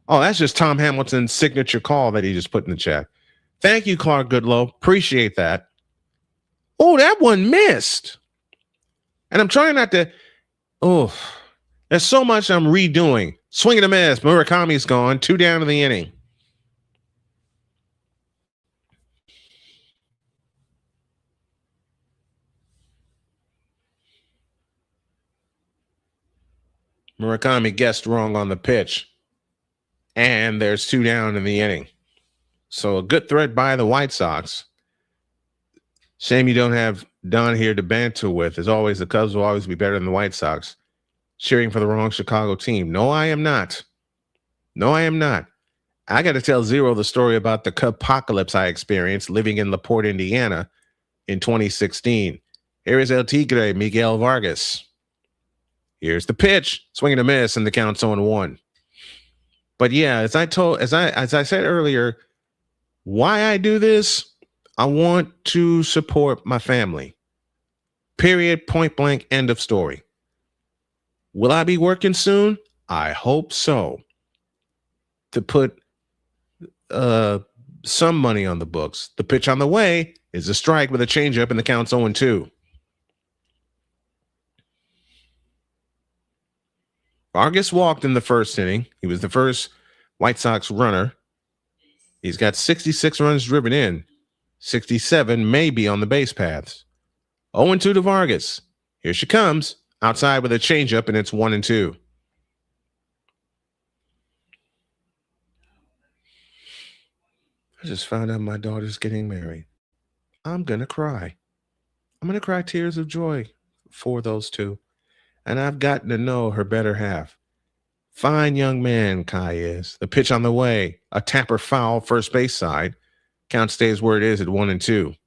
Oh, that's just Tom Hamilton's signature call that he just put in the chat. Thank you, Clark Goodlow. Appreciate that. Oh, that one missed. And I'm trying not to. Oh, there's so much I'm redoing. Swing and a miss. Murakami's gone. 2 down in the inning. Murakami guessed wrong on the pitch. And there's 2 down in the inning. So a good threat by the White Sox. Shame you don't have Don here to banter with. As always, the Cubs will always be better than the White Sox. Cheering for the wrong Chicago team. No, I am not. No, I am not. I got to tell Zero the story about the Cub-pocalypse I experienced living in LaPorte, Indiana in 2016. Here is El Tigre, Miguel Vargas. Here's the pitch. Swing and a miss, and the count's 0-1. But yeah, as I said earlier, why I do this, I want to support my family. Period, point blank, end of story. Will I be working soon? I hope so. To put some money on the books. The pitch on the way is a strike with a changeup, and the count's 0-2. Vargas walked in the first inning. He was the first White Sox runner. He's got 66 runs driven in. 67 may be on the base paths. 0-2 to Vargas. Here she comes. Outside with a changeup, and it's 1-2. I just found out my daughter's getting married. I'm going to cry. I'm going to cry tears of joy for those two. And I've gotten to know her better half. Fine young man, Kai is. The pitch on the way. A tapper foul, first base side. Count stays where it is at 1-2.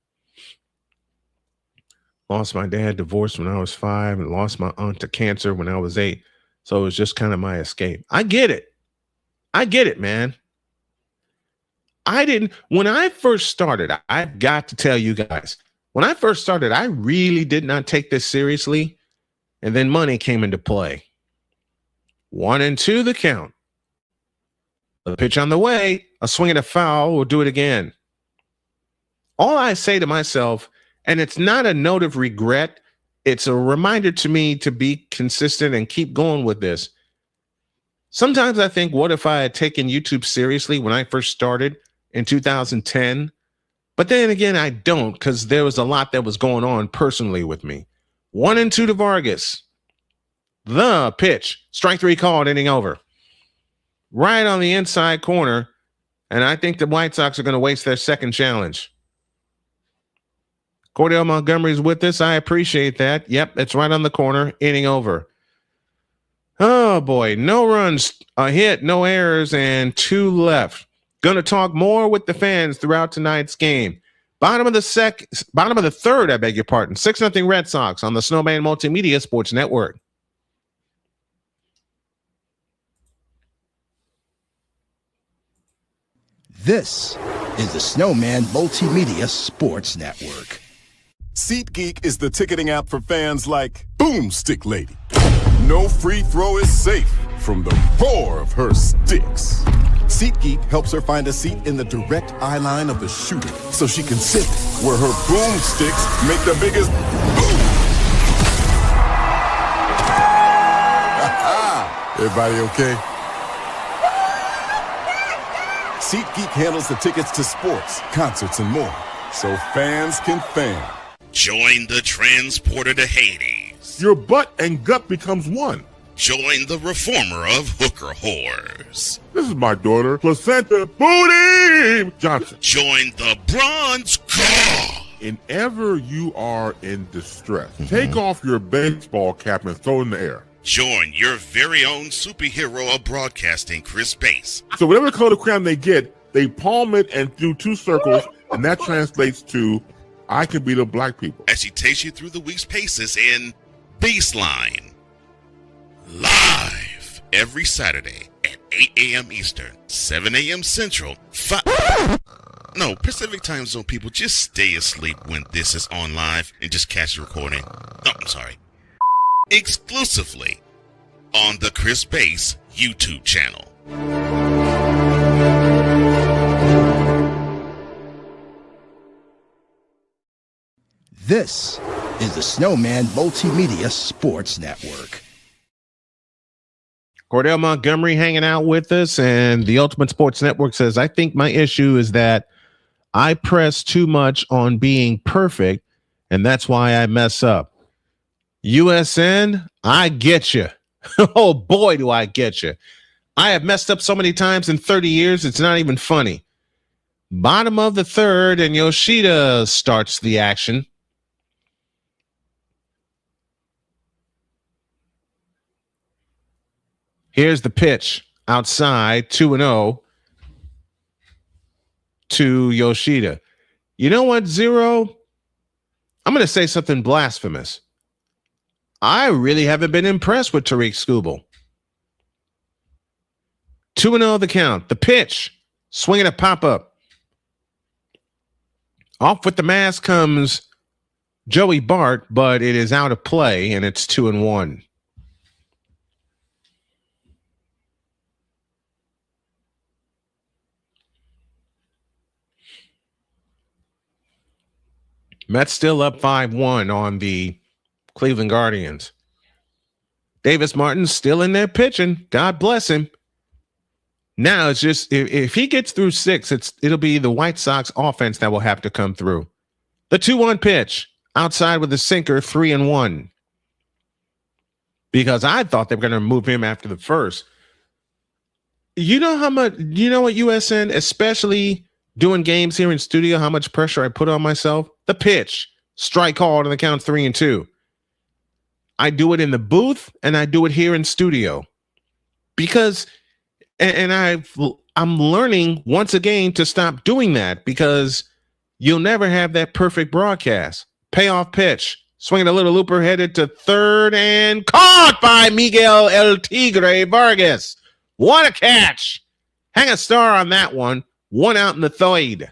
Lost my dad, divorced when I was 5, and lost my aunt to cancer when I was 8. So it was just kind of my escape. I get it. I get it, man. When I first started, I've got to tell you guys, when I first started, I really did not take this seriously. And then money came into play. 1-2 the count. The pitch on the way, a swing and a foul, we'll do it again. All I say to myself, and it's not a note of regret, it's a reminder to me to be consistent and keep going with this. Sometimes I think, what if I had taken YouTube seriously when I first started in 2010? But then again, I don't, because there was a lot that was going on personally with me. 1-2 to Vargas. The pitch. Strike 3 called, inning over. Right on the inside corner. And I think the White Sox are going to waste their second challenge. Cordell Montgomery's with us. I appreciate that. Yep, it's right on the corner. Inning over. Oh, boy. No runs, a hit, no errors, and 2 left. Going to talk more with the fans throughout tonight's game. Bottom of the third, I beg your pardon. 6-0 Red Sox on the Snowman Multimedia Sports Network. This is the Snowman Multimedia Sports Network. SeatGeek is the ticketing app for fans like Boomstick Lady. No free throw is safe from the roar of her sticks. SeatGeek helps her find a seat in the direct eye line of the shooter so she can sit where her boomsticks make the biggest boom. Everybody okay? SeatGeek handles the tickets to sports, concerts, and more, so fans can fan. Join the transporter to Hades. Your butt and gut becomes one. Join the reformer of hooker whores. This is my daughter, Placenta Booty Johnson. Join the bronze car. Whenever you are in distress, take off your baseball cap and throw it in the air. Join your very own superhero of broadcasting, Chris Bass. So whatever color crayon they get, they palm it and do 2 circles, and that translates to, I can be the black people. As she takes you through the week's paces in Baseline. Live every Saturday at 8 a.m. Eastern, 7 a.m. Central, Pacific Time Zone people, just stay asleep when this is on live and just catch the recording. Oh, I'm sorry. Exclusively on the Chris Bass YouTube channel. This is the Snowman Multimedia Sports Network. Cordell Montgomery hanging out with us, and the Ultimate Sports Network says, I think my issue is that I press too much on being perfect, and that's why I mess up. USN, I get you. Oh, boy, do I get you. I have messed up so many times in 30 years, it's not even funny. Bottom of the third, and Yoshida starts the action. Here's the pitch outside, 2-0 to Yoshida. You know what, Zero? I'm going to say something blasphemous. I really haven't been impressed with Tariq Skubal. 2-0 the count. The pitch, swinging a pop-up. Off with the mask comes Joey Bart, but it is out of play, and it's 2-1. Mets still up 5-1 on the Cleveland Guardians. Davis Martin's still in there pitching. God bless him. Now it's just if he gets through 6, it'll be the White Sox offense that will have to come through. The 2-1 pitch outside with the sinker, 3-1. Because I thought they were going to move him after the first. You know what, USN, especially doing games here in studio, how much pressure I put on myself? The pitch, strike called, and the count 3-2. I do it in the booth and I do it here in studio because, and I'm learning once again to stop doing that because you'll never have that perfect broadcast. Payoff pitch, swinging a little looper, headed to third and caught by Miguel El Tigre Vargas. What a catch! Hang a star on that one. 1 out in the third.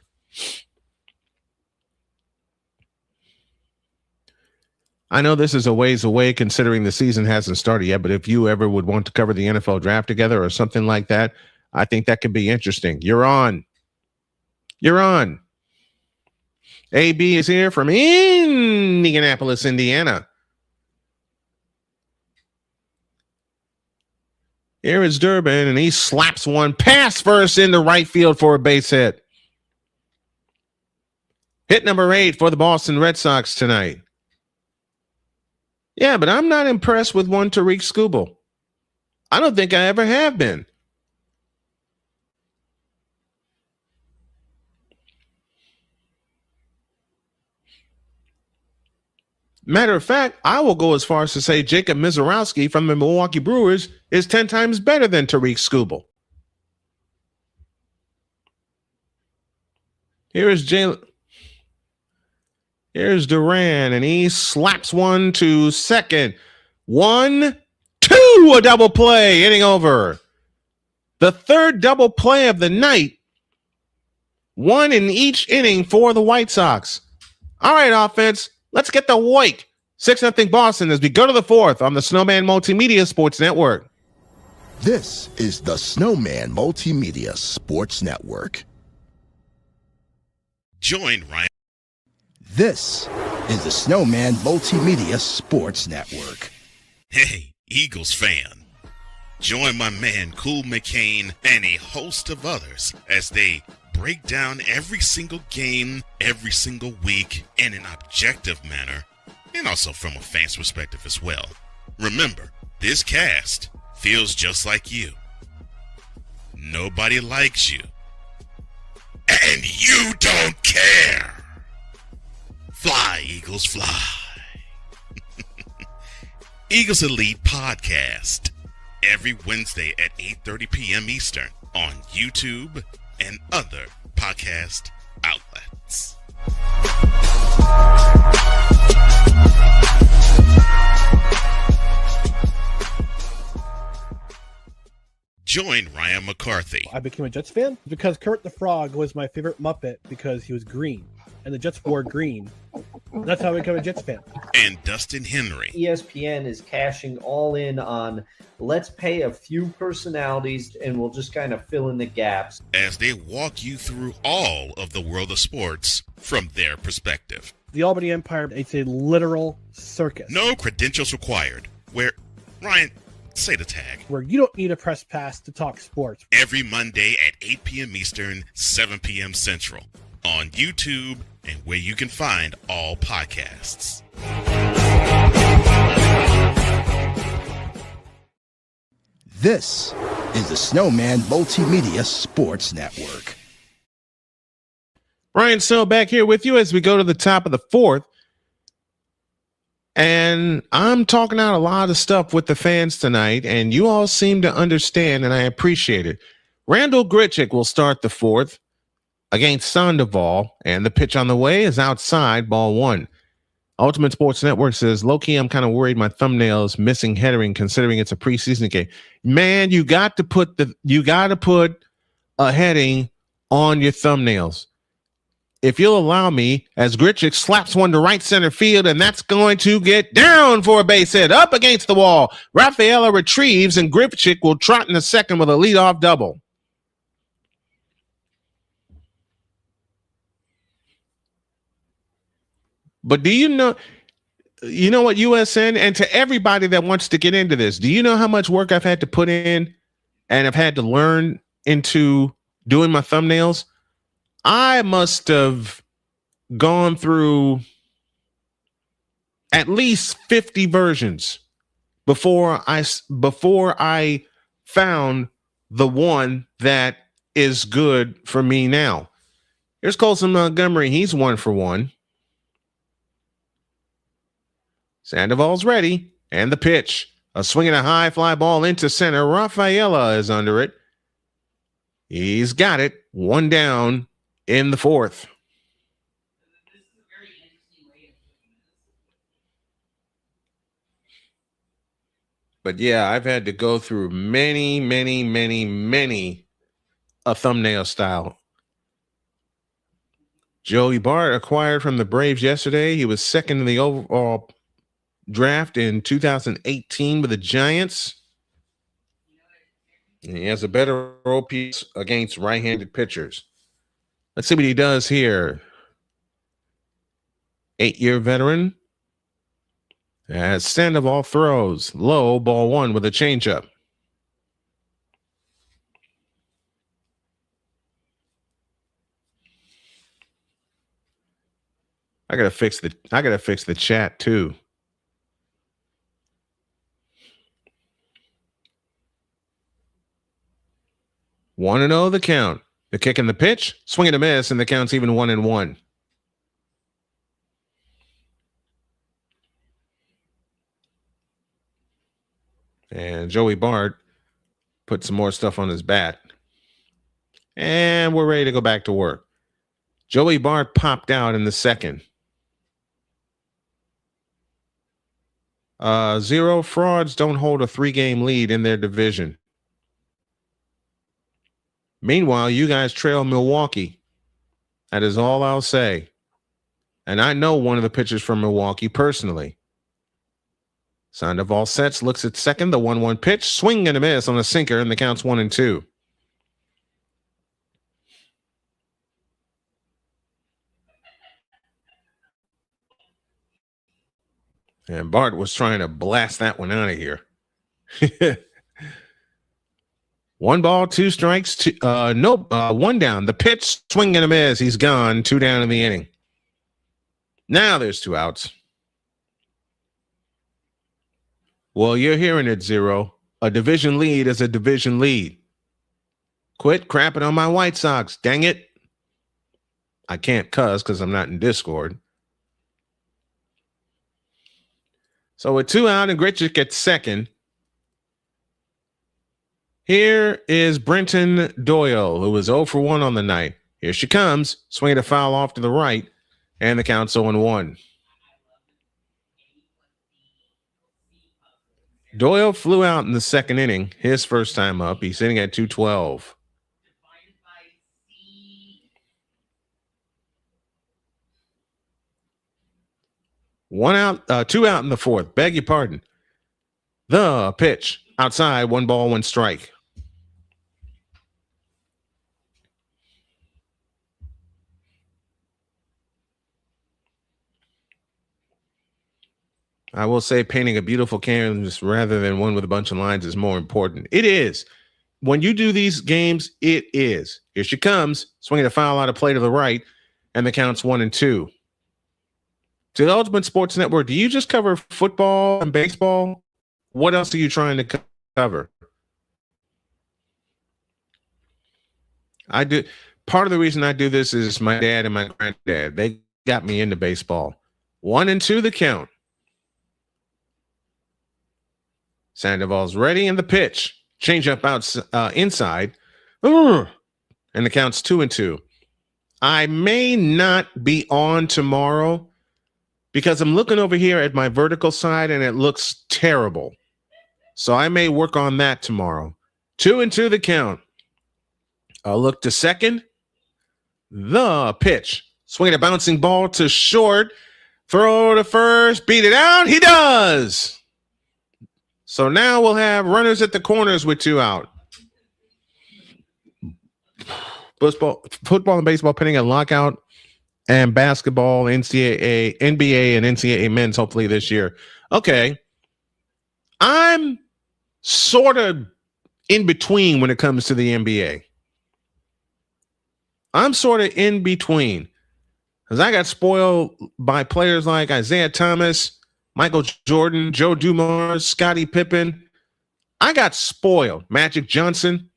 I know this is a ways away considering the season hasn't started yet, but if you ever would want to cover the NFL draft together or something like that, I think that could be interesting. You're on. AB is here from Indianapolis, Indiana. Here is Durbin, and he slaps one pass first into right field for a base hit. Hit number 8 for the Boston Red Sox tonight. Yeah, but I'm not impressed with one Tariq Skubal. I don't think I ever have been. Matter of fact, I will go as far as to say Jacob Mizorowski from the Milwaukee Brewers is 10 times better than Tariq Skubal. Here's Duran, and he slaps one to second. 1-2, a double play, inning over. The third double play of the night. 1 in each inning for the White Sox. All right, offense, let's get the wake. 6-0 Boston as we go to the 4th on the Snowman Multimedia Sports Network. This is the Snowman Multimedia Sports Network. Join Ryan. This is the Snowman Multimedia Sports Network. Hey, Eagles fan. Join my man Cool McCain and a host of others as they break down every single game, every single week in an objective manner, and also from a fan's perspective as well. Remember, This cast feels just like you. Nobody likes you. And you don't care. Fly, Eagles, fly. Eagles Elite Podcast. Every Wednesday at 8:30 p.m. Eastern on YouTube and other podcast outlets. Join Ryan McCarthy. I became a Jets fan because Kurt the Frog was my favorite Muppet because he was green, and the Jets wore green. That's how I became a Jets fan. And Dustin Henry. ESPN is cashing all in on let's pay a few personalities and we'll just kind of fill in the gaps. As they walk you through all of the world of sports from their perspective. The Albany Empire, it's a literal circus. No credentials required. Where, Ryan, say the tag. Where you don't need a press pass to talk sports. Every Monday at 8 p.m. Eastern, 7 p.m. Central. On YouTube and where you can find all podcasts. This is the Snowman Multimedia Sports Network. Ryan Snow back here with you as we go to the top of the fourth. And I'm talking out a lot of stuff with the fans tonight, and you all seem to understand, and I appreciate it. Randall Grichuk will start the fourth against Sandoval, and the pitch on the way is outside, ball one. Ultimate Sports Network says, low-key, I'm kind of worried my thumbnail's missing headering considering it's a preseason game. Man, you got to put a heading on your thumbnails. If you'll allow me, as Grichuk slaps one to right center field, and that's going to get down for a base hit up against the wall. Rafaela retrieves, and Grichuk will trot in the second with a leadoff double. But do you know what, USN, and to everybody that wants to get into this, do you know how much work I've had to put in and I've had to learn into doing my thumbnails? I must have gone through at least 50 versions before I found the one that is good for me now. Here's Colson Montgomery. He's 1 for 1. Sandoval's ready, and the pitch. A swing and a high fly ball into center. Rafaela is under it. He's got it. 1 down in the fourth. But yeah, I've had to go through many a thumbnail style. Joey Bart acquired from the Braves yesterday. He was second in the overall draft in 2018 with the Giants. And he has a better OPS against right-handed pitchers. Let's see what he does here. 8-year veteran. As Sandoval throws low, ball one with a changeup. I gotta fix the chat too. One and 0 the count. The kick and the pitch, swing and a miss, and the count's even 1-1. And Joey Bart put some more stuff on his bat. And we're ready to go back to work. Joey Bart popped out in the second. 0 frauds don't hold a 3-game lead in their division. Meanwhile, you guys trail Milwaukee. That is all I'll say. And I know one of the pitchers from Milwaukee personally. Sandoval sets, looks at second, the 1-1 pitch, swing and a miss on a sinker, and the count's 1-2. And Bart was trying to blast that one out of here. 1 ball, 2 strikes, 1 down. The pitch, swing and a miss. He's gone. 2 down in the inning. Now there's 2 outs. Well, you're hearing it, Zero. A division lead is a division lead. Quit crapping on my White Sox. Dang it. I can't cuss because I'm not in Discord. So with 2 out and Grichuk at second, here is Brenton Doyle, who was 0 for 1 on the night. Here she comes, swinging a foul off to the right, and the count's 0-1. Doyle flew out in the second inning, his first time up. He's sitting at 212. Two out in the fourth. Beg your pardon. The pitch outside, 1 ball, 1 strike. I will say painting a beautiful canvas rather than one with a bunch of lines is more important. It is. When you do these games, it is. Here she comes, swinging a foul out of play to the right, and the count's 1-2. To the Ultimate Sports Network, do you just cover football and baseball? What else are you trying to cover? I do. Part of the reason I do this is my dad and my granddad. They got me into baseball. 1-2 the count. Sandoval's ready, and the pitch. Change up inside. And the count's 2-2. I may not be on tomorrow because I'm looking over here at my vertical side and it looks terrible. So I may work on that tomorrow. 2-2 the count. I'll look to second. The pitch. Swing a bouncing ball to short. Throw to first. Beat it out. He does. So now we'll have runners at the corners with 2 out. Football and baseball pending a lockout, and basketball, NBA, and NCAA men's hopefully this year. Okay. I'm sort of in between when it comes to the NBA. I'm sort of in between because I got spoiled by players like Isaiah Thomas, Michael Jordan, Joe Dumars, Scottie Pippen. I got spoiled. Magic Johnson.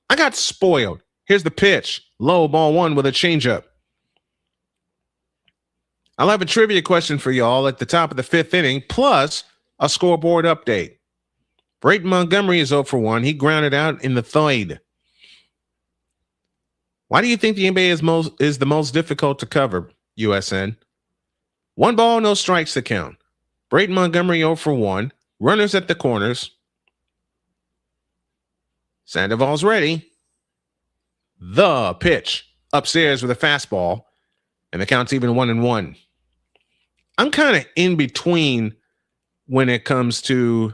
I got spoiled. Here's the pitch. Low, ball 1 with a changeup. I'll have a trivia question for y'all at the top of the 5th inning, plus a scoreboard update. Brayton Montgomery is 0 for 1. He grounded out in the third. Why do you think the NBA is the most difficult to cover, USN? 1 ball, no strikes to count. Brayton Montgomery 0 for 1. Runners at the corners. Sandoval's ready. The pitch. Upstairs with a fastball. And the count's even 1-1. I'm kind of in between when it comes to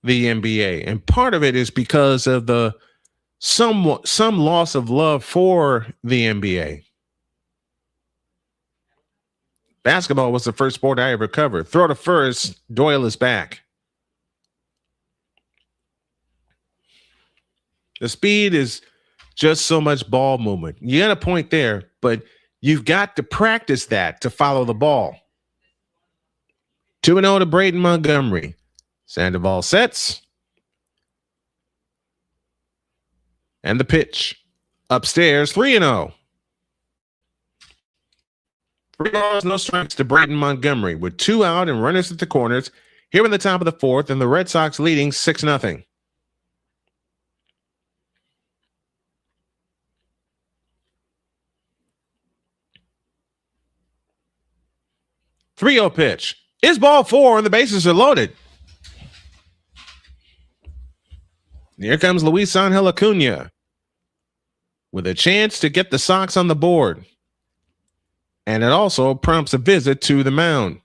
the NBA. And part of it is because of the some loss of love for the NBA. Basketball was the first sport I ever covered. Throw to first. Doyle is back. The speed is just so much ball movement. You got a point there, but you've got to practice that to follow the ball. 2-0 to Brayton Montgomery. Sandoval sets. And the pitch. Upstairs, 3-0. 3 balls, no strikes to Brayton Montgomery with 2 out and runners at the corners. Here in the top of the 4th, and the Red Sox leading 6-0. Three-0 pitch. Is ball 4, and the bases are loaded. Here comes Luis Angel Acuna with a chance to get the Sox on the board. And it also prompts a visit to the mound.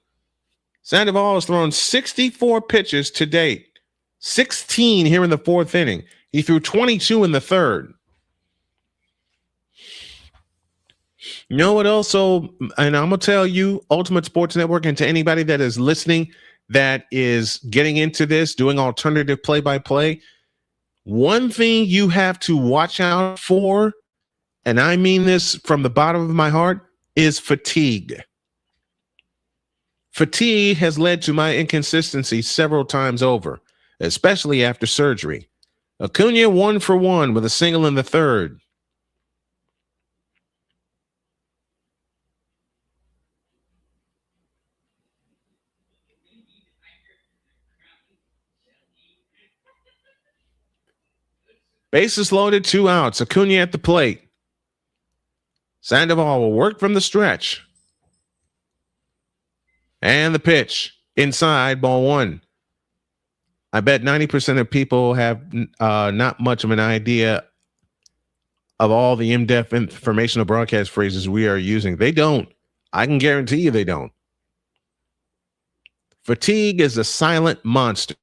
Sandoval has thrown 64 pitches to date, 16 here in the 4th inning. He threw 22 in the 3rd. You know what also, and I'm going to tell you, Ultimate Sports Network, and to anybody that is listening that is getting into this, doing alternative play-by-play, one thing you have to watch out for, and I mean this from the bottom of my heart, is fatigue. Fatigue has led to my inconsistency several times over, especially after surgery. Acuna 1 for 1 with a single in the third. Bases loaded, 2 outs. Acuna at the plate. Sandoval will work from the stretch. And the pitch. Inside, ball 1. I bet 90% of people have not much of an idea of all the in-depth informational broadcast phrases we are using. They don't. I can guarantee you they don't. Fatigue is a silent monster.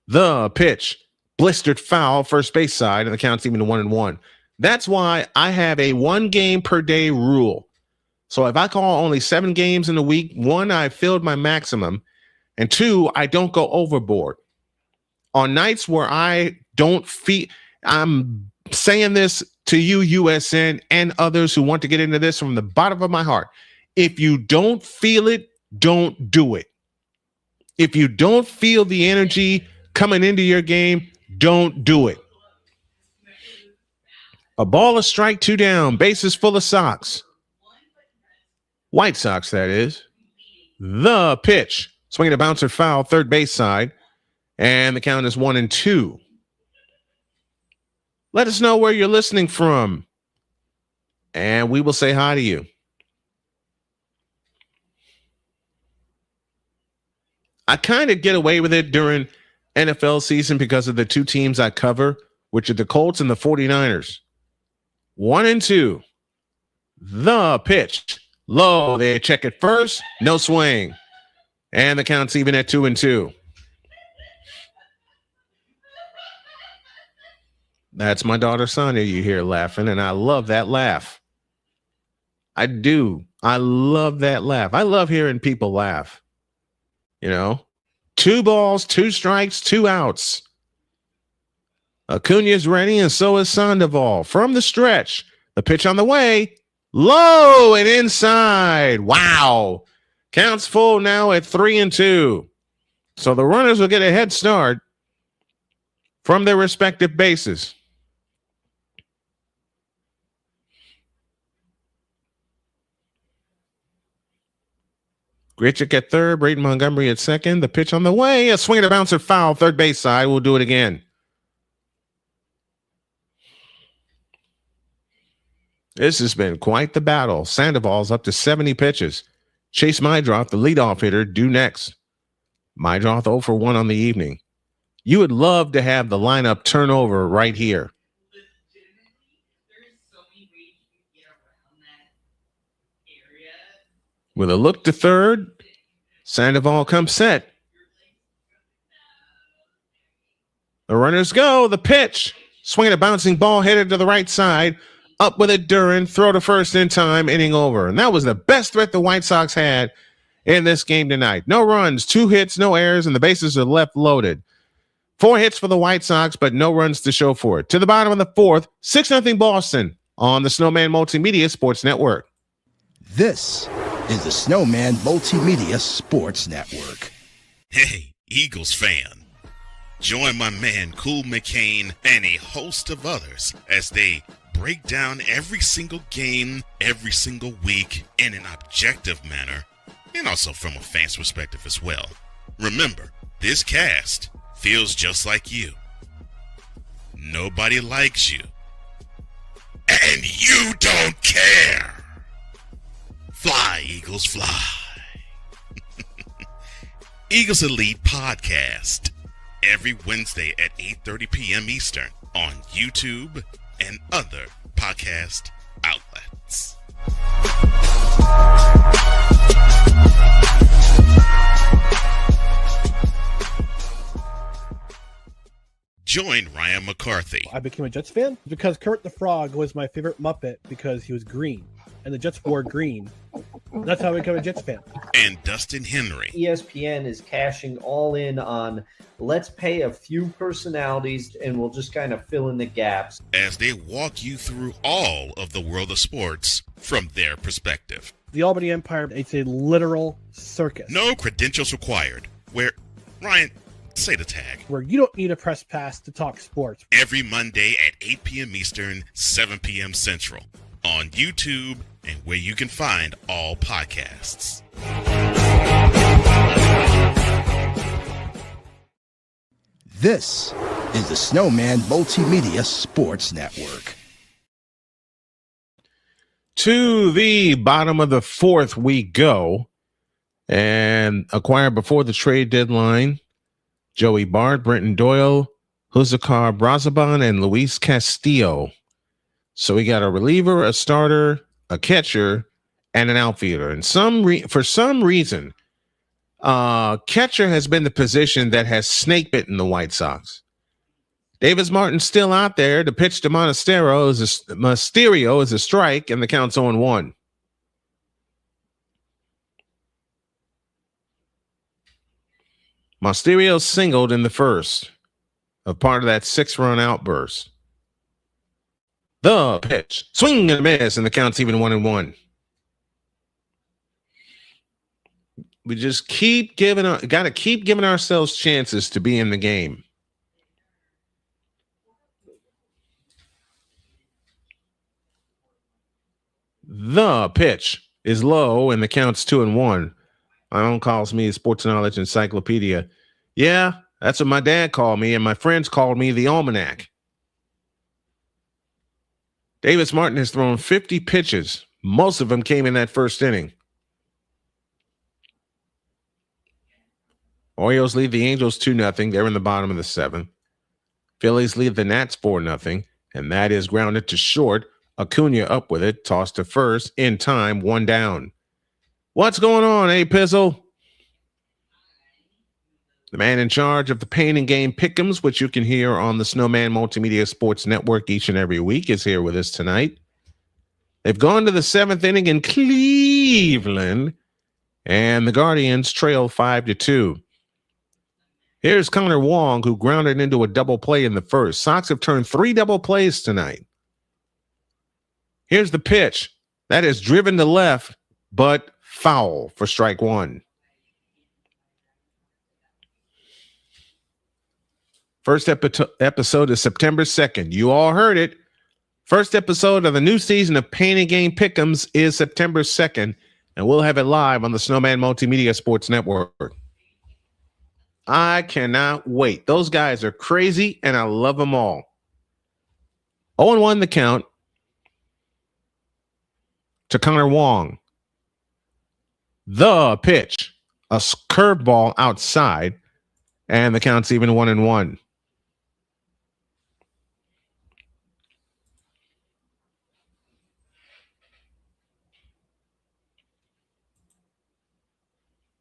The pitch. Blistered foul, first base side, and the count's even to 1-1. That's why I have a 1 game per day rule. So if I call only 7 games in a week, 1, I filled my maximum, and 2, I don't go overboard. On nights where I don't feel, I'm saying this to you, USN, and others who want to get into this from the bottom of my heart. If you don't feel it, don't do it. If you don't feel the energy coming into your game, don't do it. A ball, a strike, 2 down, bases full of Sox. White Sox, that is. The pitch. Swinging a bouncer foul, third base side. And the count is 1-2. Let us know where you're listening from, and we will say hi to you. I kind of get away with it during NFL season because of the 2 teams I cover, which are the Colts and the 49ers. 1-2. The pitch. Low. They check it first. No swing. And the count's even at 2-2. That's my daughter Sonia you hear laughing, and I love that laugh. I do. I love that laugh. I love hearing people laugh. You know, 2 balls, 2 strikes, 2 outs. Acuna's ready, and so is Sandoval. From the stretch, the pitch on the way, low and inside. Wow. Counts full now at 3-2. So the runners will get a head start from their respective bases. Grichuk at third, Braden Montgomery at second. The pitch on the way, a swing and a bouncer foul, third base side. We'll do it again. This has been quite the battle. Sandoval's up to 70 pitches. Chase Mydroth, the leadoff hitter, due next. Mydroth 0 for 1 on the evening. You would love to have the lineup turnover right here. With a look to third, Sandoval comes set. The runners go. The pitch. Swinging a bouncing ball headed to the right side. Up with it, Duran. Throw to first in time. Inning over. And that was the best threat the White Sox had in this game tonight. No runs, 2 hits, no errors, and the bases are left loaded. 4 hits for the White Sox, but no runs to show for it. To the bottom of the 4th, 6-0 Boston on the Snowman Multimedia Sports Network. This is the Snowman Multimedia Sports Network. Hey, Eagles fan. Join my man Cool McCain and a host of others as they break down every single game, every single week in an objective manner, and also from a fan's perspective as well. Remember, this cast feels just like you. Nobody likes you. And you don't care. Fly, Eagles, fly. Eagles Elite Podcast. Every Wednesday at 8:30 p.m. Eastern on YouTube and other podcast outlets. Join Ryan McCarthy. I became a Jets fan because Kurt the Frog was my favorite Muppet because he was green, and the Jets wore green. That's how I became a Jets fan. And Dustin Henry. ESPN is cashing all in on let's pay a few personalities and we'll just kind of fill in the gaps. As they walk you through all of the world of sports from their perspective. The Albany Empire, it's a literal circus. No credentials required. Where, Ryan, say the tag. Where you don't need a press pass to talk sports. Every Monday at 8 p.m. Eastern, 7 p.m. Central. On YouTube and where you can find all podcasts. This is the Snowman Multimedia Sports Network. To the bottom of the fourth we go, and acquired before the trade deadline, Joey Bart, Brenton Doyle, Huzakar Brazaban, and Luis Castillo. So we got a reliever, a starter, a catcher, and an outfielder. And for some reason, catcher has been the position that has snake bitten the White Sox. Davis Martin's still out there. The pitch to Mysterio is a strike, and the count's 0-1. Mysterio singled in the first of part of that 6-run outburst. The pitch, swing and a miss, and the count's even 1-1. We just got to keep giving ourselves chances to be in the game. The pitch is low, and the count's 2-1. My own calls me Sports Knowledge Encyclopedia. Yeah, that's what my dad called me, and my friends called me the Almanac. Davis Martin has thrown 50 pitches. Most of them came in that first inning. Orioles lead the Angels 2-0. They're in the bottom of the seventh. Phillies lead the Nats 4-0, and that is grounded to short. Acuna up with it, tossed to first, in time, 1 down. What's going on, Pizzle? The man in charge of the Pain and Game Pick'ems, which you can hear on the Snowman Multimedia Sports Network each and every week, is here with us tonight. They've gone to the 7th inning in Cleveland, and the Guardians trail 5-2. Here's Connor Wong, who grounded into a double play in the first. Sox have turned 3 double plays tonight. Here's the pitch. That is driven to left, but foul for strike 1. First episode is September 2nd. You all heard it. First episode of the new season of Pain and Game Pick'ems is September 2nd, and we'll have it live on the Snowman Multimedia Sports Network. I cannot wait. Those guys are crazy, and I love them all. 0-1 the count to Connor Wong. The pitch, a curveball outside, and the count's even 1-1.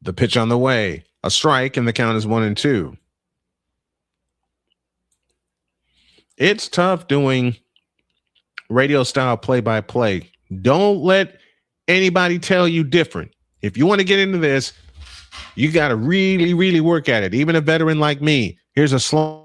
The pitch on the way, a strike, and the count is 1-2. It's tough doing radio style play-by-play. Don't let anybody tell you different. If you want to get into this, you got to really, really work at it. Even a veteran like me. Here's a slow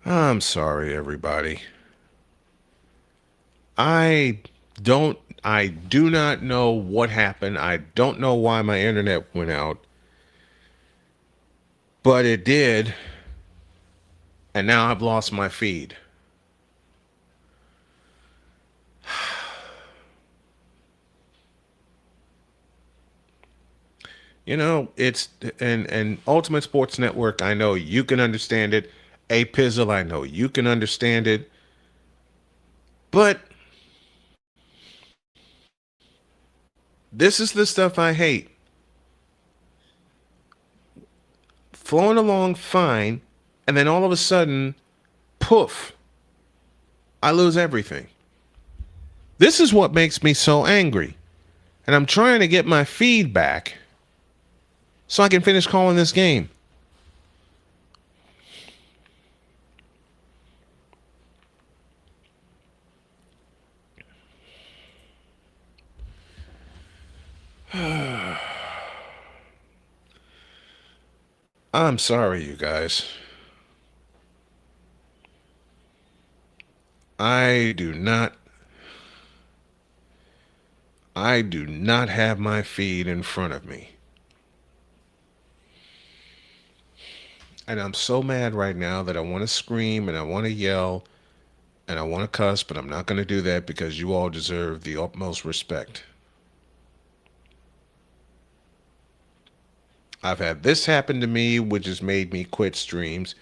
I'm sorry, everybody. I do not know what happened. I don't know why my internet went out. But it did. And now I've lost my feed. You know, it's and Ultimate Sports Network, I know you can understand it. A Pizzle, I know you can understand it. But this is the stuff I hate. Flowing along fine, and then all of a sudden, poof, I lose everything. This is what makes me so angry. And I'm trying to get my feed back so I can finish calling this game. I'm sorry, you guys. I do not have my feed in front of me. And I'm so mad right now that I want to scream and I want to yell and I want to cuss, but I'm not going to do that because you all deserve the utmost respect. I've had this happen to me, which has made me quit streams.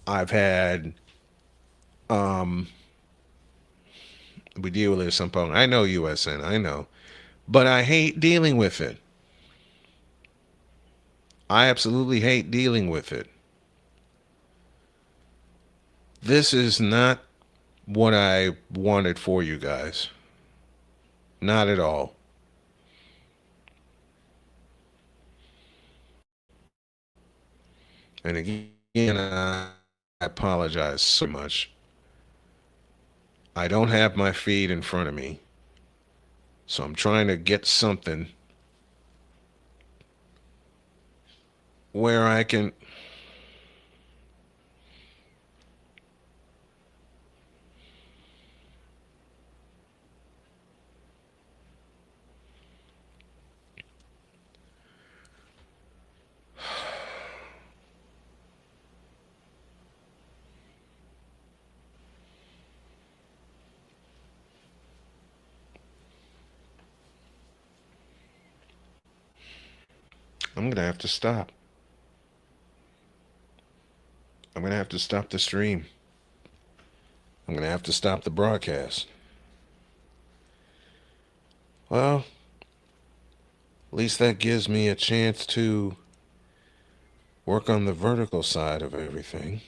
I've had, we deal with it at some point. I know USN, I know. But I hate dealing with it. I absolutely hate dealing with it. This is not what I wanted for you guys. Not at all. And again, I apologize so much. I don't have my feed in front of me. So I'm trying to get something where I can... I'm going to have to stop. I'm going to have to stop the stream. I'm going to have to stop the broadcast. Well, at least that gives me a chance to work on the vertical side of everything.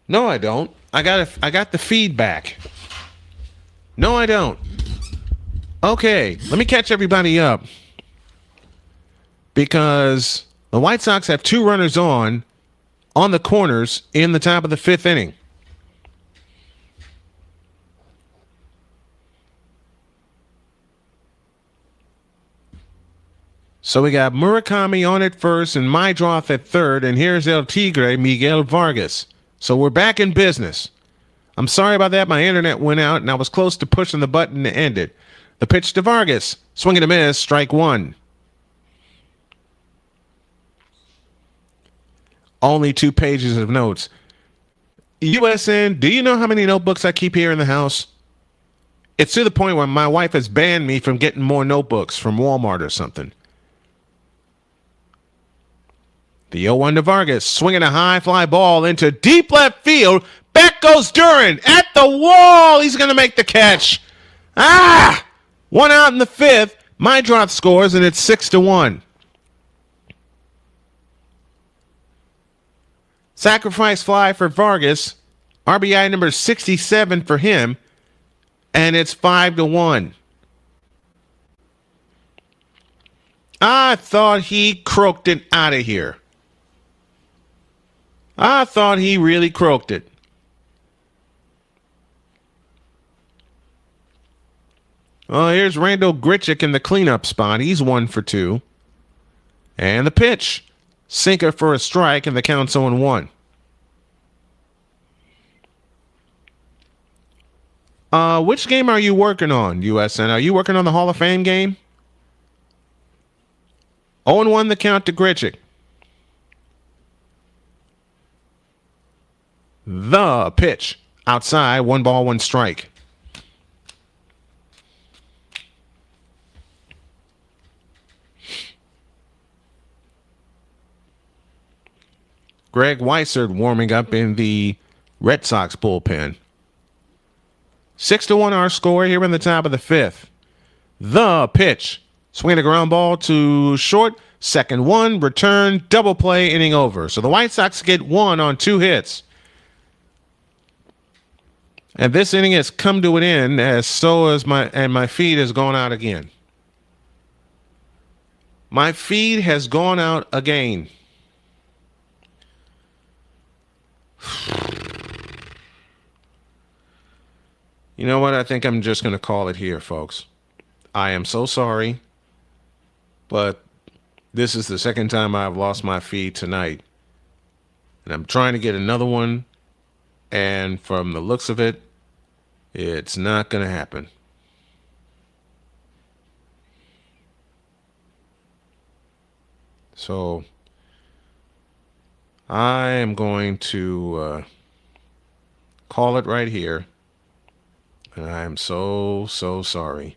No, I don't. I got the feedback. No, I don't. Okay, let me catch everybody up. Because the White Sox have 2 runners on the corners in the top of the 5th inning. So we got Murakami on at first and Maydroth at third, and here's El Tigre, Miguel Vargas. So we're back in business. I'm sorry about that. My internet went out, and I was close to pushing the button to end it. The pitch to Vargas. Swing and a miss, strike 1. Only 2 pages of notes. USN, do you know how many notebooks I keep here in the house? It's to the point where my wife has banned me from getting more notebooks from Walmart or something. The 0-1 to Vargas, swinging a high fly ball into deep left field. Back goes Duran at the wall. He's going to make the catch. 1 out in the 5th. Maydroth scores, and it's 6-1. Sacrifice fly for Vargas. RBI number 67 for him. And it's 5-1. I thought he croaked it out of here. I thought he really croaked it. Oh, here's Randall Grichuk in the cleanup spot. He's 1 for 2. And the pitch. Sinker for a strike, and the count's 0-1. Which game are you working on, USN? Are you working on the Hall of Fame game? 0-1 the count to Gritchick. The pitch. Outside, 1 ball, 1 strike. Greg Weissert warming up in the Red Sox bullpen. 6-1 our score here in the top of the 5th. The pitch. Swing a ground ball to short. Second one. Return. Double play. Inning over. So the White Sox get 1 on 2 hits. And this inning has come to an end, as so as my feed has gone out again. My feed has gone out again. You know what? I think I'm just going to call it here, folks. I am so sorry, but this is the second time I've lost my feed tonight. And I'm trying to get another one. And from the looks of it, it's not going to happen. So I am going to call it right here. And I am so sorry.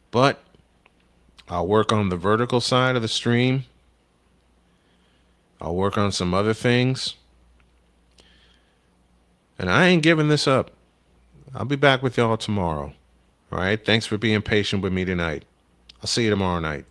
But I'll work on the vertical side of the stream. I'll work on some other things. And I ain't giving this up. I'll be back with y'all tomorrow. All right? Thanks for being patient with me tonight. I'll see you tomorrow night.